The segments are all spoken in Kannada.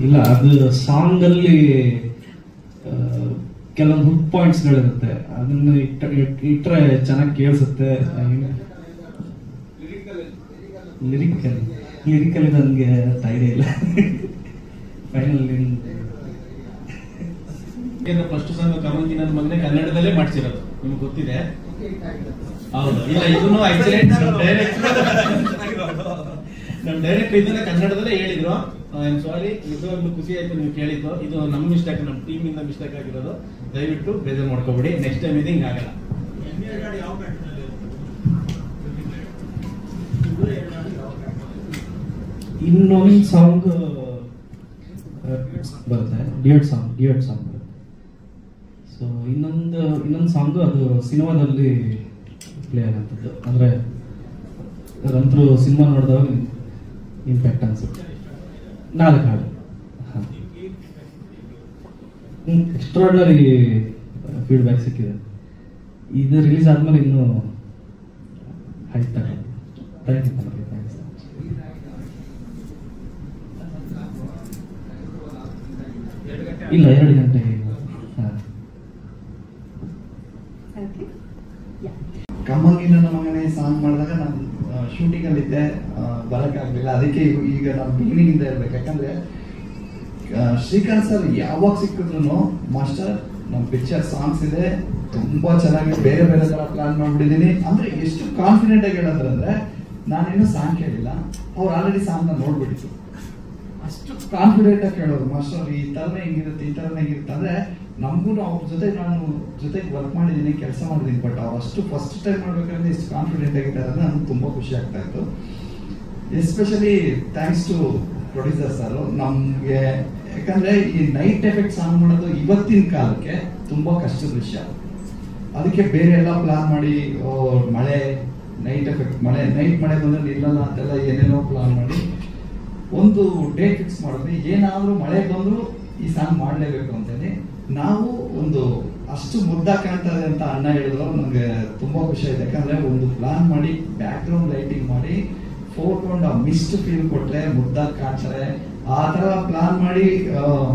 ಇಲ್ಲ, ಅದು ಸಾಂಗ್ ಅಲ್ಲಿ ಕೆಲವೊಂದು ಹುಕ್ ಪಾಯಿಂಟ್ಸ್ ಗಳಿರುತ್ತೆ, ಅದನ್ನ ಇಟ್ಟರೆ ಚೆನ್ನಾಗಿ ಕೇಳಿಸುತ್ತೆ. ಲಿರಿಕಲ್ ನನಗೆ ಐಡಿಯಾ ಇಲ್ಲ. ಫೈನಲ್ ಫಸ್ಟ್ ಸಾಂಗ್ ಕಮಂಗಿ ನನ್ನ ಮಗನೇ ಕನ್ನಡದಲ್ಲೇ ಮಾಡ್ಸಿರೋದು, ನಿಮ್ಗೆ ಗೊತ್ತಿದೆ. ಹೌದು, ಇಲ್ಲ ಇದನ್ನು ಆಕ್ಚುಲಿ ನಮ್ಮ ಡೈರೆಕ್ಟ್ ಇದನ್ನ ಕನ್ನಡದಲ್ಲೇ ಹೇಳಿದ್ರು. ಐ ಆಮ್ ಸಾರಿ, ನಿಜವಾಗ್ಲೂ ಖುಷಿ ಆಯ್ತು ನೀವು ಕೇಳಿದ್ದು. ಇದು ನಮ್ಮ ಮಿಸ್ಟೇಕ್, ನಮ್ಮ ಟೀಮ್ ಇಂದ ಮಿಸ್ಟೇಕ್ ಆಗಿರೋದು. ದಯವಿಟ್ಟು ಬೇಜಾರು ಮಾಡ್ಕೋಬೇಡಿ, ನೆಕ್ಸ್ಟ್ ಟೈಮ್ ಇದು ಹಿಂಗ ಆಗಲ್ಲ. ಇನ್ನೊಂದು ಸಾಂಗ್ ಬರುತ್ತೆ, ಡ್ಯೂಯೆಟ್ ಸಾಂಗ್ ಬರುತ್ತೆ. ಸೊ ಇನ್ನೊಂದು ಸಾಂಗ್ ಅದು ಸಿನಿಮಾದಲ್ಲಿ ಪ್ಲೇ ಆಗುವಂಥದ್ದು. ಅಂದರೆ ಅದಂತರೂ ಸಿನಿಮಾ ನೋಡಿದಾಗ ಇಂಪ್ಯಾಕ್ಟ್ ಅನ್ಸುತ್ತೆ. 4 ಹಾಡು. ಎಕ್ಸ್ಟ್ರಾರ್ಡಿನರಿ ಫೀಡ್ಬ್ಯಾಕ್ ಸಿಕ್ಕಿದೆ. ಇದು ರಿಲೀಸ್ ಆದ್ಮೇಲೆ ಇನ್ನೂ ಹೈಟ್ ತಗೊಂಡು. Thank you. ಇಲ್ಲ, 2 ಗಂಟೆ. ಕಮ್ಮಂಗಿ ನನ್ನ ಮಗನೇ ಸಾಂಗ್ ಮಾಡಿದಾಗ ನಾನು ಶೂಟಿಂಗ್ ಅಲ್ಲಿ ಇದ್ದೆ, ಬರಕ್ಕಾಗ್ಲಿಲ್ಲ. ಅದಕ್ಕೆ ಈಗ ನಾನು ಬಿಗಿನಿಂಗ್ ಇಂದ ಇರ್ಬೇಕು. ಯಾಕಂದ್ರೆ ಶ್ರೀಕಾಂತ್ ಸರ್ ಯಾವಾಗ ಸಿಕ್ಕಿದ್ರು ಮಾಸ್ಟರ್ ನಮ್ಮ ಪಿಕ್ಚರ್ ಸಾಂಗ್ಸ್ ಇದೆ, ತುಂಬಾ ಚೆನ್ನಾಗಿ ಬೇರೆ ಬೇರೆ ತರ ಪ್ಲಾನ್ ಮಾಡ್ಬಿಟ್ಟಿದೀನಿ. ಅಂದ್ರೆ ಎಷ್ಟು ಕಾನ್ಫಿಡೆಂಟ್ ಆಗಿ ಹೇಳೋದ್ರಂದ್ರೆ, ನಾನಿನ್ನೂ ಸಾಂಗ್ ಕೇಳಿಲ್ಲ, ಅವ್ರು ಆಲ್ರೆಡಿ ಸಾಂಗ್ ನ ನೋಡ್ಬಿಟ್ಟಿತ್ತು. ಅಷ್ಟು ಕಾನ್ಫಿಡೆಂಟ್ ಆಗಿ ಹೇಳೋದು, ಮಾಸ್ಟರ್ ಈ ತರನೇ ಹೆಂಗಿರುತ್ತೆ, ಈ ತರನೇ ಹೆಂಗಿರುತ್ತೆ. ಅಂದ್ರೆ ನಮಗೂ ಅವ್ರ ಜೊತೆ ನಾನು ಜೊತೆಗೆ ವರ್ಕ್ ಮಾಡಿದ್ದೀನಿ, ಕೆಲಸ ಮಾಡಿದ್ದೀನಿ. ಬಟ್ ಅವ್ರು ಅಷ್ಟು ಫಸ್ಟ್ ಟೈಮ್ ಮಾಡ್ಬೇಕಾದ್ರೆ ಎಷ್ಟು ಕಾನ್ಫಿಡೆಂಟ್ ಆಗಿದ್ದಾರೆ ಅಂದ್ರೆ ನನಗೆ ತುಂಬಾ ಖುಷಿ ಆಗ್ತಾ ಇತ್ತು. Especially thanks to producer sir ನಮ್ಗೆ. ಯಾಕಂದ್ರೆ ಈ ನೈಟ್ ಎಫೆಕ್ಟ್ ಸಾಂಗ್ ಮಾಡೋದು ಇವತ್ತಿನ ಕಾಲಕ್ಕೆ ತುಂಬಾ ಕಷ್ಟದ ವಿಷಯ. ಅದಕ್ಕೆ ಬೇರೆ ಎಲ್ಲ ಪ್ಲಾನ್ ಮಾಡಿ, ಮಳೆ ನೈಟ್ ಎಫೆಕ್ಟ್, ನೈಟ್ ಮಳೆ ಬಂದ್ರೆ ನಿಲ್ಲಲ್ಲ ಅಂತೆಲ್ಲ ಏನೇನೋ ಪ್ಲಾನ್ ಮಾಡಿ ಒಂದು ಡೇಟ್ ಫಿಕ್ಸ್ ಮಾಡಿದ್ವಿ. ಏನಾದ್ರೂ ಮಳೆ ಬಂದ್ರು ಈ ಸಾಂಗ್ ಮಾಡ್ಲೇಬೇಕು ಅಂತೇಳಿ ನಾವು ಒಂದು ಅಷ್ಟು ಮುದ್ದ ಕಾಣ್ತದೆ ಅಂತ ಅಣ್ಣ ಹೇಳಿದ್ರು. ನನಗೆ ತುಂಬಾ ಖುಷಿ ಆಯ್ತು. ಯಾಕಂದ್ರೆ ಒಂದು ಪ್ಲಾನ್ ಮಾಡಿ ಬ್ಯಾಕ್ ಗ್ರೌಂಡ್ ಲೈಟಿಂಗ್ ಮಾಡಿ ಫೋಟೋಂಡ್ ಮಿಸ್ಟ್ ಫೀಲ್ ಕೊಟ್ರೆ ಮುದ್ದಾಗಿ ಕಾಣ್ತಾರೆ. ಆ ತರ ಪ್ಲಾನ್ ಮಾಡಿ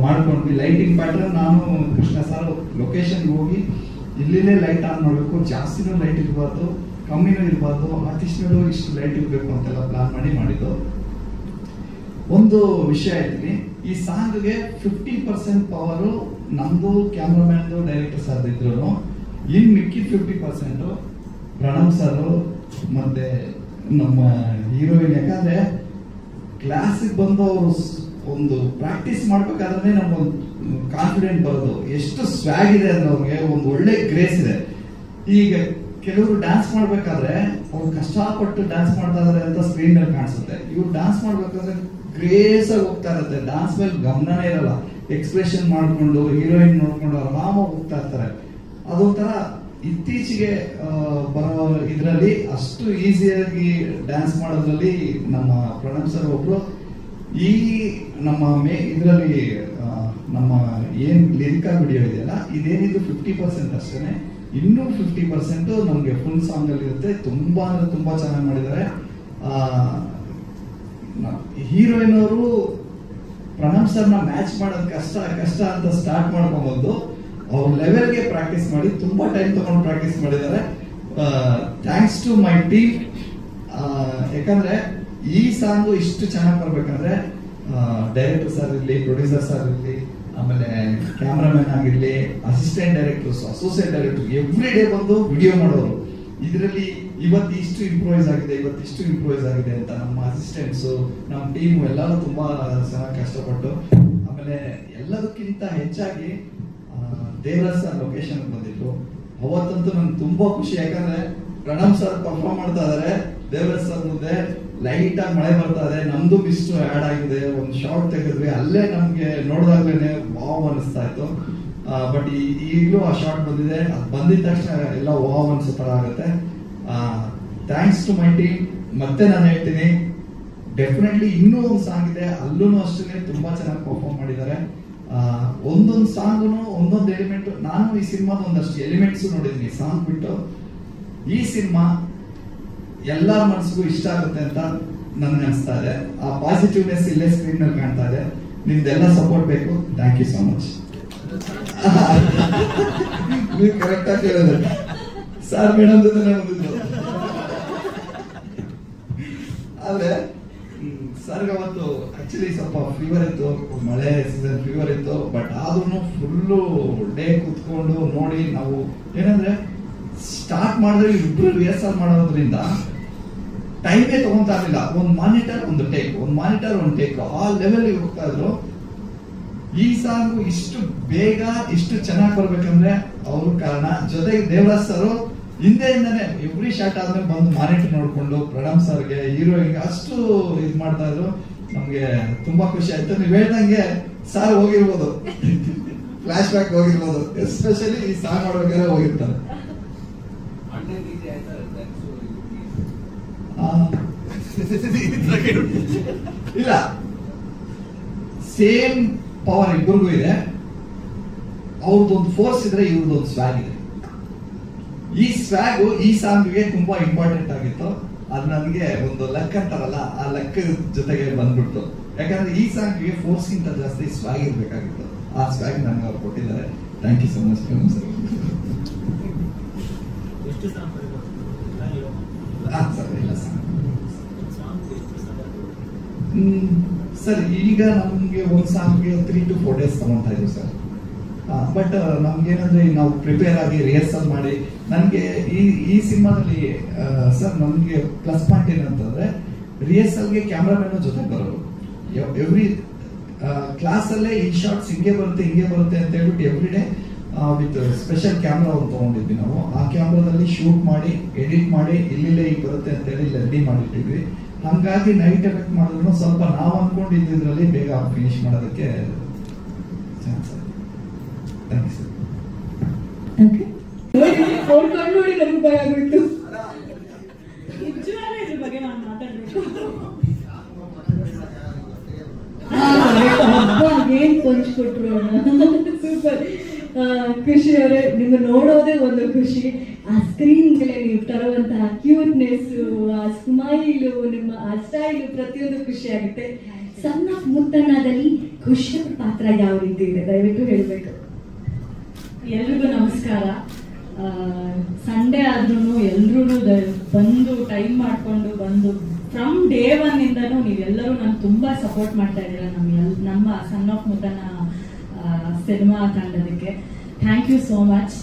ಮಾಡ್ಕೊಂಡ್ವಿ. ಲೈಟಿಂಗ್ ಪ್ಯಾಟರ್ನ್ ನಾನು ಕೃಷ್ಣ ಸರ್ ಲೊಕೇಶನ್ ಹೋಗಿ ಇಲ್ಲಿನೇ ಲೈಟ್ ಆನ್ ಮಾಡಬೇಕು, ಜಾಸ್ತಿನೂ ಲೈಟ್ ಇರಬಾರ್ದು, ಕಮ್ಮಿನೂ ಇರಬಾರ್ದು, ಆರ್ಟಿಸ್ಟ್ಗಳು ಇಷ್ಟು ಲೈಟ್ ಇರಬೇಕು ಅಂತೆಲ್ಲ ಪ್ಲಾನ್ ಮಾಡಿದ್ದು. ಒಂದು ವಿಷಯ ಹೇಳ್ತೀನಿ, ಈ ಸಾಂಗ್ಗೆ 50% ಪವರು ನಮ್ದು, ಕ್ಯಾಮ್ರಾಮ್ಯಾನ್ದು, ಡೈರೆಕ್ಟರ್ ಸರ್ ಇದ್ರು. ಇನ್ ಮಿಕ್ಕಿದ 50% ಪ್ರಣವ್ ಸರ್ ಮತ್ತೆ ನಮ್ಮ ಹೀರೋಯಿನ್. ಯಾಕಂದ್ರೆ ಕ್ಲಾಸಿಗೆ ಬಂದು ಅವರು ಒಂದು ಪ್ರಾಕ್ಟೀಸ್ ಮಾಡ್ಬೇಕಾದ್ರೆ ನಮ್ಗೊಂದು ಕಾನ್ಫಿಡೆಂಟ್ ಬರೋದು. ಎಷ್ಟು ಸ್ವ್ಯಾಗ್ ಇದೆ ಅಂದ್ರೆ ಅವ್ರಿಗೆ ಒಂದು ಒಳ್ಳೆ ಗ್ರೇಸ್ ಇದೆ. ಈಗ ಕೆಲವರು ಡ್ಯಾನ್ಸ್ ಮಾಡ್ಬೇಕಾದ್ರೆ ಅವ್ರು ಕಷ್ಟಪಟ್ಟು ಡ್ಯಾನ್ಸ್ ಮಾಡ್ತಾ ಇದಾರೆ ಅಂತ ಸ್ಕ್ರೀನ್ ಮೇಲೆ ಕಾಣಿಸುತ್ತೆ. ಇವ್ರು ಡ್ಯಾನ್ಸ್ ಮಾಡ್ಬೇಕಾದ್ರೆ ಗ್ರೇಸ್ ಆಗಿ ಹೋಗ್ತಾ ಇರುತ್ತೆ, ಡ್ಯಾನ್ಸ್ ಮೇಲೆ ಗಮನನೇ ಇರಲ್ಲ, ಎಕ್ಸ್ಪ್ರೆಷನ್ ಮಾಡ್ಕೊಂಡು ಹೀರೋಯಿನ್ ನೋಡ್ಕೊಂಡು ಆರಾಮಾಗಿ ಹೋಗ್ತಾ ಇರ್ತಾರೆ. ಅದೊಂಥರ ಇತ್ತೀಚೆಗೆ ಬರೋ ಇದರಲ್ಲಿ ಅಷ್ಟು ಈಸಿಯಾಗಿ ಡ್ಯಾನ್ಸ್ ಮಾಡೋದ್ರಲ್ಲಿ ನಮ್ಮ ಪ್ರಣವ್ ಸರ್ ಒಬ್ರು. ಈ ನಮ್ಮ ಇದರಲ್ಲಿ ನಮ್ಮ ಏನ್ ಲಿರಿಕಲ್ ವಿಡಿಯೋ ಇದೆಯಲ್ಲ, ಇದೇನಿದು 50% ಅಷ್ಟೇನೆ. ಇನ್ನೂ 50% ನಮ್ಗೆ ಫುಲ್ ಸಾಂಗ್ ಅಲ್ಲಿ ಇರುತ್ತೆ. ತುಂಬಾ ಅಂದ್ರೆ ತುಂಬಾ ಚೆನ್ನಾಗಿ ಮಾಡಿದ್ದಾರೆ. ಹೀರೋಯಿನ್ ಅವರು ಪ್ರಣವ್ ಸರ್ ನ ಮ್ಯಾಚ್ ಮಾಡೋದು ಕಷ್ಟ ಅಂತ ಸ್ಟಾರ್ಟ್ ಮಾಡ್ಕೊಂಡ್ಬಂದು ಅವ್ರ ಲೆವೆಲ್ಗೆ ಪ್ರಾಕ್ಟೀಸ್ ಮಾಡಿ ತುಂಬಾ ಟೈಮ್ ತಗೊಂಡು ಪ್ರಾಕ್ಟೀಸ್ ಮಾಡಿದ್ದಾರೆ. Thanks to my team. ಯಾಕಂದ್ರೆ ಈ ಸಾಂಗು ಇಷ್ಟು ಚೆನ್ನಾಗಿ ಬರ್ಬೇಕಂದ್ರೆ ಡೈರೆಕ್ಟರ್ ಸರ್ ಇರ್ಲಿ, ಪ್ರೊಡ್ಯೂಸರ್ ಸರ್ ಇರ್ಲಿ, ಆಮೇಲೆ ಕ್ಯಾಮ್ರಾಮನ್ ಆಗಿರ್ಲಿ, assistant directors, associate director every day ಬಂದು ವಿಡಿಯೋ ಮಾಡೋರು. ಇದರಲ್ಲಿ ಇವತ್ತಿಷ್ಟು ಇಂಪ್ರೂವೈಸ್ ಆಗಿದೆ ಅಂತ ನಮ್ಮ ಅಸಿಸ್ಟೆಂಟ್ಸ್, ನಮ್ಮ ಟೀಮ್ ಎಲ್ಲರೂ ತುಂಬಾ ಚೆನ್ನಾಗಿ ಕಷ್ಟಪಟ್ಟು. ಆಮೇಲೆ ಎಲ್ಲದಕ್ಕಿಂತ ಹೆಚ್ಚಾಗಿ ದೇವರಾಜ್ ಸರ್ ಲೊಕೇಶನ್ ಬಂದಿದ್ರು. ಅವತ್ತಂತೂ ನನ್ಗೆ ತುಂಬಾ ಖುಷಿ. ಯಾಕಂದ್ರೆ ಪ್ರಣವ್ ಸರ್ ಪರ್ಫಾರ್ಮ್ ಮಾಡ್ತಾ ಇದಾರೆ, ದೇವರಾಜ್ ಸರ್ ಮುಂದೆ ಲೈಟ್ ಆಗಿ ಮಳೆ ಬರ್ತಾ ಇದೆ, ನಮ್ದು ಮಿಸ್ಟ್ ಆಡ್ ಆಗಿದೆ. ಒಂದು ಶಾರ್ಟ್ ತೆಗೆದ್ವಿ, ಅಲ್ಲೇ ನಮ್ಗೆ ನೋಡಿದಾಗ್ಲೇನೆ ವಾವ್ ಅನಿಸ್ತಾ ಇತ್ತು. ಬಟ್ ಈಗಲೂ ಆ ಶಾರ್ಟ್ ಬಂದಿದೆ. ಅದು ಬಂದಿದ ತಕ್ಷಣ ಎಲ್ಲ ವಾವ್ ಅನ್ಸೋ ತರ ಆಗುತ್ತೆ. Thanks to my team. ಮತ್ತೆ ನಾನು ಹೇಳ್ತೀನಿ, ಡೆಫಿನೆಟ್ಲಿ ಇನ್ನೂ ಒಂದು ಸಾಂಗ್ ಇದೆ, ಅಲ್ಲೂ ಅಷ್ಟೇ ತುಂಬಾ ಚೆನ್ನಾಗಿ ಪರ್ಫಾರ್ಮ್ ಮಾಡಿದ್ದಾರೆ. ಒಂದೊಂದು ಸಾಂಗು ಒಂದೊಂದು ಎಲಿಮೆಂಟ್. ನಾನು ಈ ಸಿನಿಮಾದ ಒಂದಷ್ಟು ಎಲಿಮೆಂಟ್ಸ್ ನೋಡಿದ್ದೀನಿ ಸಾಂಗ್ ಬಿಟ್ಟು. ಈ ಸಿನಿಮಾ ಎಲ್ಲರ ಮನಸ್ಸಿಗೂ ಇಷ್ಟ ಆಗುತ್ತೆ ಅಂತ ನನ್ಗೆ ಅನಿಸ್ತಾ ಇದೆ. ಆ ಪಾಸಿಟಿವ್ನೆಸ್ ಇಲ್ಲೇ ಸ್ಕ್ರೀನ್ ನಲ್ಲಿ ಕಾಣ್ತಾ ಇದೆ. ನಿಮ್ದೆಲ್ಲ ಸಪೋರ್ಟ್ ಬೇಕು. Thank you so much. ನೀವು ಕರೆಕ್ಟ್ ಆಗಿ ಹೇಳಿದ್ರೆ ಸರ್ ಮೇಡಮ್ ಜೊತೆ ಬಂದಿದ್ದು. ಆದ್ರೆ ಸರ್ಗೆ ಅವತ್ತು ಆಕ್ಚುಲಿ ಸ್ವಲ್ಪ ಫೀವರ್ ಇತ್ತು, ಮಳೆ ಸೀಸನ್ ಫೀವರ್ ಇತ್ತು. ಬಟ್ ಆದ್ರೂ ಫುಲ್ಲು ಡೇ ಕುತ್ಕೊಂಡು ನೋಡಿ ನಾವು ಏನಂದ್ರೆ ಸ್ಟಾರ್ಟ್ ಮಾಡಿದ್ರೆ ಇಬ್ರು ರಿಹರ್ಸಲ್ ಮಾಡೋದ್ರಿಂದ ಟೈಮೇ ತಗೊಂತಾ ಇರಲಿಲ್ಲ. ಒಂದು ಮಾನಿಟರ್ ಒಂದು ಟೇಕ್, ಒಂದು ಮಾನಿಟರ್ ಒಂದು ಟೇಕ್, ಆ ಲೆವೆಲ್ ಹೋಗ್ತಾ ಇದ್ರು. ಈ ಸಾಂಗು ಇಷ್ಟು ಬೇಗ ಇಷ್ಟು ಚೆನ್ನಾಗಿ ಬರ್ಬೇಕಂದ್ರೆ ಅವ್ರ ಕಾರಣ. ಜೊತೆಗೆ ದೇವರಾಜ್ ಸರ್ ಹಿಂದೆಯಿಂದಾನೆ ಎವ್ರಿ ಶಾಟ್ ಆದ್ಮೇಲೆ ಬಂದು ಮಾನಿಟರ್ ನೋಡ್ಕೊಂಡು ಪ್ರಣಮ್ ಸರ್ಗೆ ಹೀರೋಯಿನ್ಗೆ ಅಷ್ಟು ಇದ್ ಮಾಡ್ತಾ ಇದ್ರು. ನಮ್ಗೆ ತುಂಬಾ ಖುಷಿ ಆಯ್ತು. ನೀವ್ ಹೇಳ್ದಂಗೆ ಸಾರ್ ಹೋಗಿರ್ಬೋದು, ಫ್ಲಾಶ್ ಬ್ಯಾಕ್ ಹೋಗಿರ್ಬೋದು, ಎಸ್ಪೆಷಲಿ ಈ ಸಾಂಗ್ ಮಾಡ್ಬೇಕಾದ್ರೆ ಹೋಗಿರ್ತಾರೆ. ಇಲ್ಲ, ಸೇಮ್ ಪವರ್ ಇಬ್ಬರಿಗೂ ಇದೆ. ಅವ್ರದ್ದೊಂದು ಫೋರ್ಸ್ ಇದ್ರೆ ಇವ್ರದ್ದೊಂದು ಸ್ವ್ಯಾಗ್ ಇದೆ. ಈ ಸ್ವ್ಯಾಗ್ ಈ ಸಾಂಗ್ಗೆ ತುಂಬಾ ಇಂಪಾರ್ಟೆಂಟ್ ಆಗಿತ್ತು. ಅದು ನನಗೆ ಒಂದು ಲೆಕ್ಕ ಅಂತಾರಲ್ಲ, ಆ ಲೆಕ್ಕ ಜೊತೆಗೆ ಬಂದ್ಬಿಡ್ತು. ಯಾಕಂದ್ರೆ ಈ ಸಾಂಗ್ಗೆ ಫೋರ್ಸ್ ಗಿಂತ ಜಾಸ್ತಿ ಸ್ವ್ಯಾಗ್ ಇರ್ಬೇಕಾಗಿತ್ತು. ಆ ಸ್ವ್ಯಾಗ್ ನನಗೆ ಅವ್ರು ಕೊಟ್ಟಿದ್ದಾರೆ. Thank you so much sir. Sir ಇಲ್ಲ ಸರ್, ಈಗ ನಮ್ಗೆ ಒಂದ್ ಸಾಂಗ್ಗೆ 3 to 4 days ತಗೊಂತಾ ಇದ್ವಿ ಸರ್. ಬಟ್ ನಮ್ಗೇನಂದ್ರೆ ನಾವು ಪ್ರಿಪೇರ್ ಆಗಿ ರಿಹರ್ಸಲ್ ಮಾಡಿ, ನನ್ಗೆ ಈ ಸಿನಿಮಾದಲ್ಲಿ ಸರ್ ನನ್ಗೆ ಪ್ಲಸ್ ಪಾಯಿಂಟ್ ಏನಂತಂದ್ರೆ ರಿಹರ್ಸಲ್ಗೆ ಕ್ಯಾಮ್ರಾಮನ್ ಜೊತೆ ಬರೋರು. ಎವ್ರಿ ಕ್ಲಾಸ್ ಅಲ್ಲೇ ಈ ಶಾರ್ಟ್ಸ್ ಹಿಂಗೆ ಬರುತ್ತೆ ಅಂತ ಹೇಳ್ಬಿಟ್ಟು every day with special camera ಒಂದು ತಗೊಂಡಿದ್ವಿ ನಾವು. ಆ ಕ್ಯಾಮ್ರಾದಲ್ಲಿ ಶೂಟ್ ಮಾಡಿ ಎಡಿಟ್ ಮಾಡಿ ಇಲ್ಲಿಲ್ಲೇ ಈಗ ಬರುತ್ತೆ ಅಂತ ಹೇಳಿ ರೆಡಿ ಮಾಡಿಟ್ಟಿದ್ವಿ. ಹಂಗಾಗಿ ನೈಟ್ ಎಫೆಕ್ಟ್ ಮಾಡಿದ್ರು ಸ್ವಲ್ಪ ನಾವು ಅನ್ಕೊಂಡಿದ್ರಲ್ಲಿ ಬೇಗ ಫಿನಿಶ್ ಮಾಡೋದಕ್ಕೆ ಚಾನ್ಸ್ ಇದೆ. Thank you sir. ನೋಡಿ ನಮ್ಗೆ ಭಯ ಆಗ್ಬಿಟ್ಟು ಇದ್ರ ಬಗ್ಗೆ ನಾನು ಮಾತಾಡ್ಬೇಕು. ಏನ್ ಕೊಂಚ್ಕೊಟ್ರು, ಸೂಪರ್. ಖುಷಿ ಅವರೇ, ನಿಮ್ಗೆ ನೋಡೋದೇ ಒಂದು ಖುಷಿ. ಆ ಸ್ಕ್ರೀನ್ ಮೇಲೆ ನೀವು ತರುವಂತಹ ಕ್ಯೂಟ್ನೆಸ್, ಆ ಸ್ಮೈಲು, ನಿಮ್ಮ ಆ ಸ್ಟೈಲು ಪ್ರತಿಯೊಂದು ಖುಷಿ ಆಗುತ್ತೆ. ಸಣ್ಣ ಮುತ್ತಣ್ಣದಲ್ಲಿ ಖುಷಿ ಪಾತ್ರ ಯಾವ ರೀತಿ ಇದೆ ದಯವಿಟ್ಟು ಹೇಳ್ಬೇಕು. ಎಲ್ರಿಗೂ ನಮಸ್ಕಾರ. ಸಂಡೇ ಆದ್ರೂ ಎಲ್ರೂ ಬಂದು ಟೈಮ್ ಮಾಡ್ಕೊಂಡು ಬಂದು ಫ್ರಮ್ ಡೇ 1 ಇಂದನೂ ನೀವೆಲ್ಲರೂ ನಾನು ತುಂಬಾ ಸಪೋರ್ಟ್ ಮಾಡ್ತಾ ಇದ್ದೀರಾ ನಮ್ಮ ಸನ್ ಆಫ್ ಮುತ್ತಣ್ಣ ಸಿನಿಮಾ ತಂಡದಕ್ಕೆ. Thank you so much.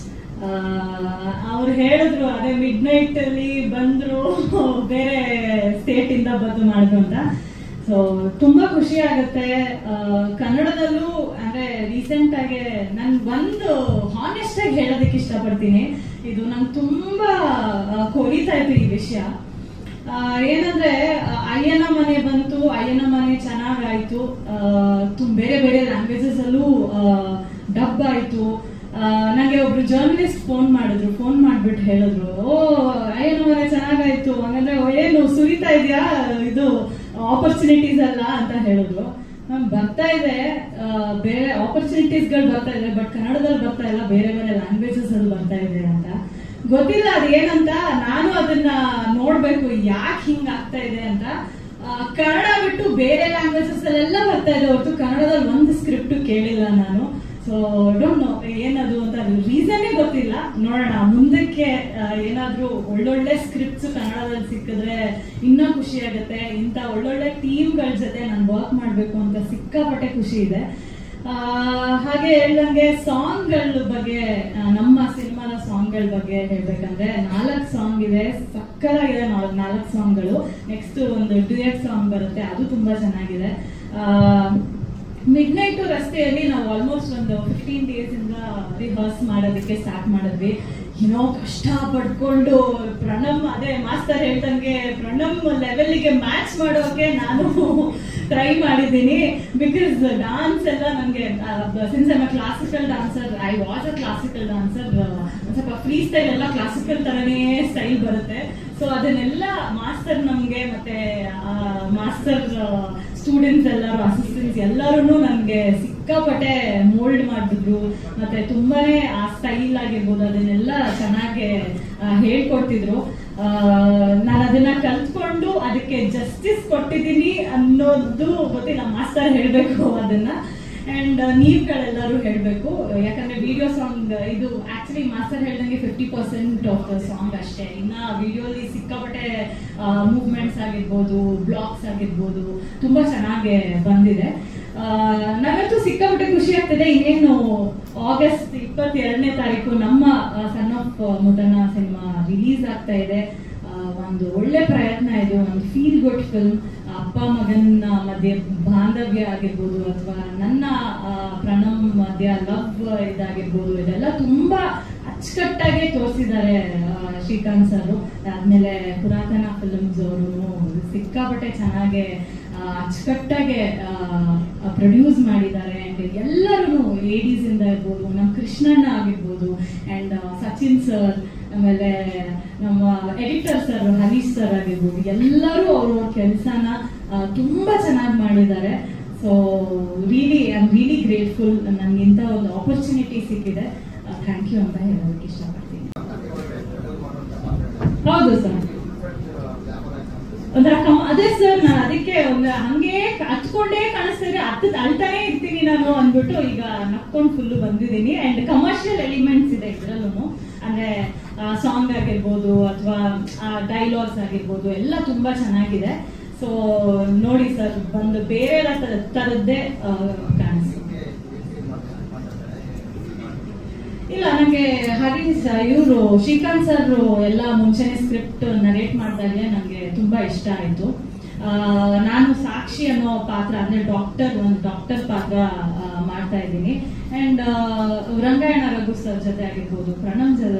ಅವ್ರು ಹೇಳಿದ್ರು ಅದೇ ಮಿಡ್ ನೈಟ್ ಅಲ್ಲಿ ಬಂದ್ರು, ಬೇರೆ ಸ್ಟೇಟ್ ಇಂದ ಬಂದು ಮಾಡಿದ್ರು ಅಂತ. ಸೊ ತುಂಬಾ ಖುಷಿ ಆಗುತ್ತೆ. ಕನ್ನಡದಲ್ಲೂ ಅಂದ್ರೆ ರೀಸೆಂಟ್ ಆಗಿ ನನ್ ಒಂದು ಹಾನೆಸ್ಟ್ ಆಗಿ ಹೇಳೋದಕ್ಕೆ ಇಷ್ಟಪಡ್ತೀನಿ. ಇದು ನಂಗೆ ತುಂಬಾ ಕೊರಿತಾ ಇತ್ತು ಈ ವಿಷಯ. ಏನಂದ್ರೆ ಅಯ್ಯನ ಮನೆ ಬಂತು, ಅಯ್ಯನ ಮನೆ ಚೆನ್ನಾಗಾಯ್ತು, ಬೇರೆ ಬೇರೆ ಲ್ಯಾಂಗ್ವೇಜಸ್ ಅಲ್ಲೂ ಡಬ್ ಆಯ್ತು. ನಂಗೆ ಒಬ್ರು ಜರ್ನಲಿಸ್ಟ್ ಫೋನ್ ಮಾಡಿದ್ರು. ಫೋನ್ ಮಾಡ್ಬಿಟ್ಟು ಹೇಳಿದ್ರು, ಓ ಅಯ್ಯನ ಮನೆ ಚೆನ್ನಾಗಾಯ್ತು, ಹಂಗಂದ್ರೆ ಏನು ಸುರಿತಾ ಇದೆಯಾ, ಇದು ಆಪರ್ಚುನಿಟೀಸ್ ಅಲ್ಲ ಅಂತ ಹೇಳಿದ್ರು. ಬರ್ತಾ ಇದೆ, ಬೇರೆ ಆಪರ್ಚುನಿಟೀಸ್ ಗಳು ಬರ್ತಾ ಇದೆ, ಬಟ್ ಕನ್ನಡದಲ್ಲಿ ಬರ್ತಾ ಇಲ್ಲ, ಬೇರೆ ಬೇರೆ ಲ್ಯಾಂಗ್ವೇಜಸ್ ಅಲ್ಲಿ ಬರ್ತಾ ಇದೆ ಅಂತ. ಗೊತ್ತಿಲ್ಲ ಅದೇನಂತ. ನಾನು ಅದನ್ನ ನೋಡ್ಬೇಕು ಯಾಕೆ ಹಿಂಗ ಆಗ್ತಾ ಇದೆ ಅಂತ. ಕನ್ನಡ ಬಿಟ್ಟು ಬೇರೆ ಲ್ಯಾಂಗ್ವೇಜಸ್ ಅಲ್ಲೆಲ್ಲ ಬರ್ತಾ ಇದೆ ಹೊರತು ಕನ್ನಡದಲ್ಲಿ ಒಂದು ಸ್ಕ್ರಿಪ್ಟ್ ಕೇಳಿಲ್ಲ ನಾನು. ಸೊ ಡೋಂಟ್ ನೋ ಏನದು ಅಂತ, ರೀಸನ್ನೇ ಗೊತ್ತಿಲ್ಲ. ನೋಡೋಣ ಮುಂದಕ್ಕೆ ಏನಾದ್ರೂ ಒಳ್ಳೊಳ್ಳೆ ಸ್ಕ್ರಿಪ್ಟ್ಸ್ ಕನ್ನಡದಲ್ಲಿ ಸಿಕ್ಕಿದ್ರೆ ಇನ್ನೂ ಖುಷಿ ಆಗುತ್ತೆ. ಇಂಥ ಒಳ್ಳೊಳ್ಳೆ ಟೀಮ್ಗಳ ಜೊತೆ ನಾನು ವರ್ಕ್ ಮಾಡಬೇಕು ಅಂತ ಸಿಕ್ಕಾಪಟ್ಟೆ ಖುಷಿ ಇದೆ. ಹಾಗೆ ಹೇಳ್ದಂಗೆ ಸಾಂಗ್ಗಳ ಬಗ್ಗೆ, ನಮ್ಮ ಸಿನಿಮಾದ ಸಾಂಗ್ಗಳ ಬಗ್ಗೆ ಹೇಳ್ಬೇಕಂದ್ರೆ 4 ಸಾಂಗ್ ಇದೆ, ಸಕ್ಕತ್ತಾಗಿದೆ 4 ಸಾಂಗ್ಗಳು. ನೆಕ್ಸ್ಟ್ ಒಂದು ಡ್ಯುಯೆಟ್ ಸಾಂಗ್ ಬರುತ್ತೆ, ಅದು ತುಂಬಾ ಚೆನ್ನಾಗಿದೆ. ಮಿಡ್ ನೈಟ್ ರಸ್ತೆಯಲ್ಲಿ ನಾವು ಆಲ್ಮೋಸ್ಟ್ ಒಂದು 15 days ಇಂದ ರಿಹರ್ಸ್ ಮಾಡೋದಕ್ಕೆ ಸ್ಟಾರ್ಟ್ ಮಾಡಿದ್ವಿ. ಏನೋ ಕಷ್ಟ ಪಡ್ಕೊಂಡು ಪ್ರಣಮ್, ಅದೇ ಮಾಸ್ತರ್ ಹೇಳ್ದಂಗೆ ಪ್ರಣಮ್ ಲೆವೆಲ್ಗೆ ಮ್ಯಾಚ್ ಮಾಡೋಕೆ ನಾನು ಟ್ರೈ ಮಾಡಿದ್ದೀನಿ. ಬಿಕಾಸ್ ಡಾನ್ಸ್ ಎಲ್ಲ ನನಗೆ since I classical dancer, I was a classical dancer, ಸ್ವಲ್ಪ ಫ್ರೀ ಸ್ಟೈಲ್ ಎಲ್ಲ ಕ್ಲಾಸಿಕಲ್ ತರನೇ ಸ್ಟೈಲ್ ಬರುತ್ತೆ. ಸೊ ಅದನ್ನೆಲ್ಲ ಮಾಸ್ಟರ್ ನಮ್ಗೆ ಮತ್ತೆ ಮಾಸ್ಟರ್ ಸ್ಟೂಡೆಂಟ್ಸ್ ಎಲ್ಲರೂ, ಅಸಿಸ್ಟೆಂಟ್ಸ್ ಎಲ್ಲರೂ ನನಗೆ ಸಿಕ್ಕಾಪಟ್ಟೆ ಮೋಲ್ಡ್ ಮಾಡಿದ್ರು. ಮತ್ತೆ ತುಂಬಾನೇ ಆ ಸ್ಟೈಲ್ ಆಗಿರ್ಬೋದು ಅದನ್ನೆಲ್ಲ ಚೆನ್ನಾಗಿ ಹೇಳ್ಕೊಡ್ತಿದ್ರು. ನಾನು ಅದನ್ನ ಕಲ್ತ್ಕೊಂಡು ಅದಕ್ಕೆ ಜಸ್ಟಿಸ್ ಕೊಟ್ಟಿದ್ದೀನಿ ಅನ್ನೋದು ಗೊತ್ತಿಲ್ಲ, ಮಾಸ್ಟರ್ ಹೇಳ್ಬೇಕು ಅದನ್ನ. ಅಂಡ್ ನೀವುಗಳೆಲ್ಲರೂ ಹೇಳ್ಬೇಕು, ಯಾಕಂದ್ರೆ ವಿಡಿಯೋ ಸಾಂಗ್ ಇದು ಆಕ್ಚುಲಿ ಮಾಸ್ಟರ್ ಹೇಳ್ದಂಗೆ 50% ಆಫ್ ದ ಸಾಂಗ್ ಅಷ್ಟೇ. ಇನ್ನ ವಿಡಿಯೋಲಿ ಸಿಕ್ಕಾಪಟ್ಟೆ ಮೂವ್ಮೆಂಟ್ಸ್ ಆಗಿರ್ಬೋದು, ಬ್ಲಾಗ್ಸ್ ಆಗಿರ್ಬೋದು ತುಂಬಾ ಚೆನ್ನಾಗಿ ಬಂದಿದೆ. ನನಗಂತೂ ಸಿಕ್ಕಾಪಟ್ಟೆ ಖುಷಿ ಆಗ್ತಿದೆ. ಇನ್ನೇನು ಆಗಸ್ಟ್ 22ನೇ ತಾರೀಕು ನಮ್ಮ ಸನ್ ಆಫ್ ಮುದಣ್ಣ ಸಿನಿಮಾ ರಿಲೀಸ್ ಆಗ್ತಾ ಇದೆ. ಒಂದು ಒಳ್ಳೆ ಪ್ರಯತ್ನ ಇದು, ಒಂದು ಫೀಲ್ ಗುಡ್ ಫಿಲ್ಮ್. ಅಪ್ಪ ಮಗನ ಮಧ್ಯೆ ಬಾಂಧವ್ಯ ಆಗಿರ್ಬೋದು, ಅಥವಾ ನನ್ನ ಪ್ರಣಮ್ ಮಧ್ಯ ಲವ್ ಇದಾಗಿರ್ಬೋದು, ಇದೆಲ್ಲ ತುಂಬಾ ಅಚ್ಚುಕಟ್ಟಾಗಿ ತೋರಿಸಿದ್ದಾರೆ ಶ್ರೀಕಾಂತ್ ಸರ್. ಆದ್ಮೇಲೆ ಪುರಾತನ ಫಿಲ್ಮ್ಸ್ ಅವರು ಸಿಕ್ಕಾಪಟ್ಟೆ ಚೆನ್ನಾಗಿ ಅಚ್ಚುಕಟ್ಟಾಗಿ ಪ್ರೊಡ್ಯೂಸ್ ಮಾಡಿದ್ದಾರೆ. ಅಂಡ್ ಎಲ್ಲರೂ ಲೇಡೀಸ್ ಇಂದ ಇರ್ಬೋದು, ನಮ್ಮ ಕೃಷ್ಣಣ್ಣ ಆಗಿರ್ಬೋದು, ಅಂಡ್ ಸಚಿನ್ ಸರ್, ಆಮೇಲೆ ನಮ್ಮ ಎಡಿಟರ್ ಸರ್ ಹರೀಶ್ ಸರ್ ಆಗಿರ್ಬೋದು, ಎಲ್ಲರೂ ಅವ್ರವ್ರ ಕೆಲಸನ ತುಂಬಾ ಚೆನ್ನಾಗಿ ಮಾಡಿದ್ದಾರೆ. So really I am really grateful. ನನಗಿಂತ ಒಂದು ಆಪರ್ಚುನಿಟಿ ಸಿಕ್ಕಿದೆ. ಥ್ಯಾಂಕ್ ಯು ಅಂತ ಹೇಳೋದಕ್ಕೆ ಇಷ್ಟಪಡ್ತೀನಿ. ಹೌದು ಸರ್, ಅದೇ ಸರ್, ನಾನು ಅದಕ್ಕೆ ಒಂದು ಹಂಗೆ ಹಚ್ಕೊಂಡೇ ಕಾಣಿಸ್ತಿದ್ರೆ ಅಳ್ತಾನೆ ಇರ್ತೀನಿ ನಾನು ಅಂದ್ಬಿಟ್ಟು ಈಗ ನಕ್ಕೊಂಡು ಫುಲ್ ಬಂದಿದ್ದೀನಿ. ಅಂಡ್ ಕಮರ್ಷಿಯಲ್ ಎಲಿಮೆಂಟ್ಸ್ ಇದೆ ಇದರಲ್ಲೂ, ಅಂದ್ರೆ ಸಾಂಗ್ ಆಗಿರ್ಬೋದು ಅಥವಾ ಡೈಲಾಗ್ಸ್ ಆಗಿರ್ಬೋದು ಎಲ್ಲ ತುಂಬಾ ಚೆನ್ನಾಗಿದೆ. ಸೊ ನೋಡಿ ಸರ್, ಬಂದು ಬೇರೆ ತರದ್ದೇ ಕಾಣಿಸ್ತು. ಇಲ್ಲ, ನನಗೆ ಹರೀಶ್ ಇವರು ಶ್ರೀಕಾಂತ್ ಸರ್ ಎಲ್ಲ ಮುಂಚೆನೆ ಸ್ಕ್ರಿಪ್ಟ್ ನರೇಟ್ ಮಾಡಿದಾಗಲೇ ನನಗೆ ತುಂಬಾ ಇಷ್ಟ ಆಯ್ತು. ನಾನು ಸಾಕ್ಷಿ ಅನ್ನೋ ಪಾತ್ರ, ಅಂದ್ರೆ ಒಂದು ಡಾಕ್ಟರ್ ಪಾತ್ರ ಮಾಡ್ತಾ ಇದ್ದೀನಿ. ಅಂಡ್ ರಂಗಾಯಣ ರಘು ಸರ್ ಜೊತೆ ಆಗಿರ್ಬೋದು, ಪ್ರಣಮ್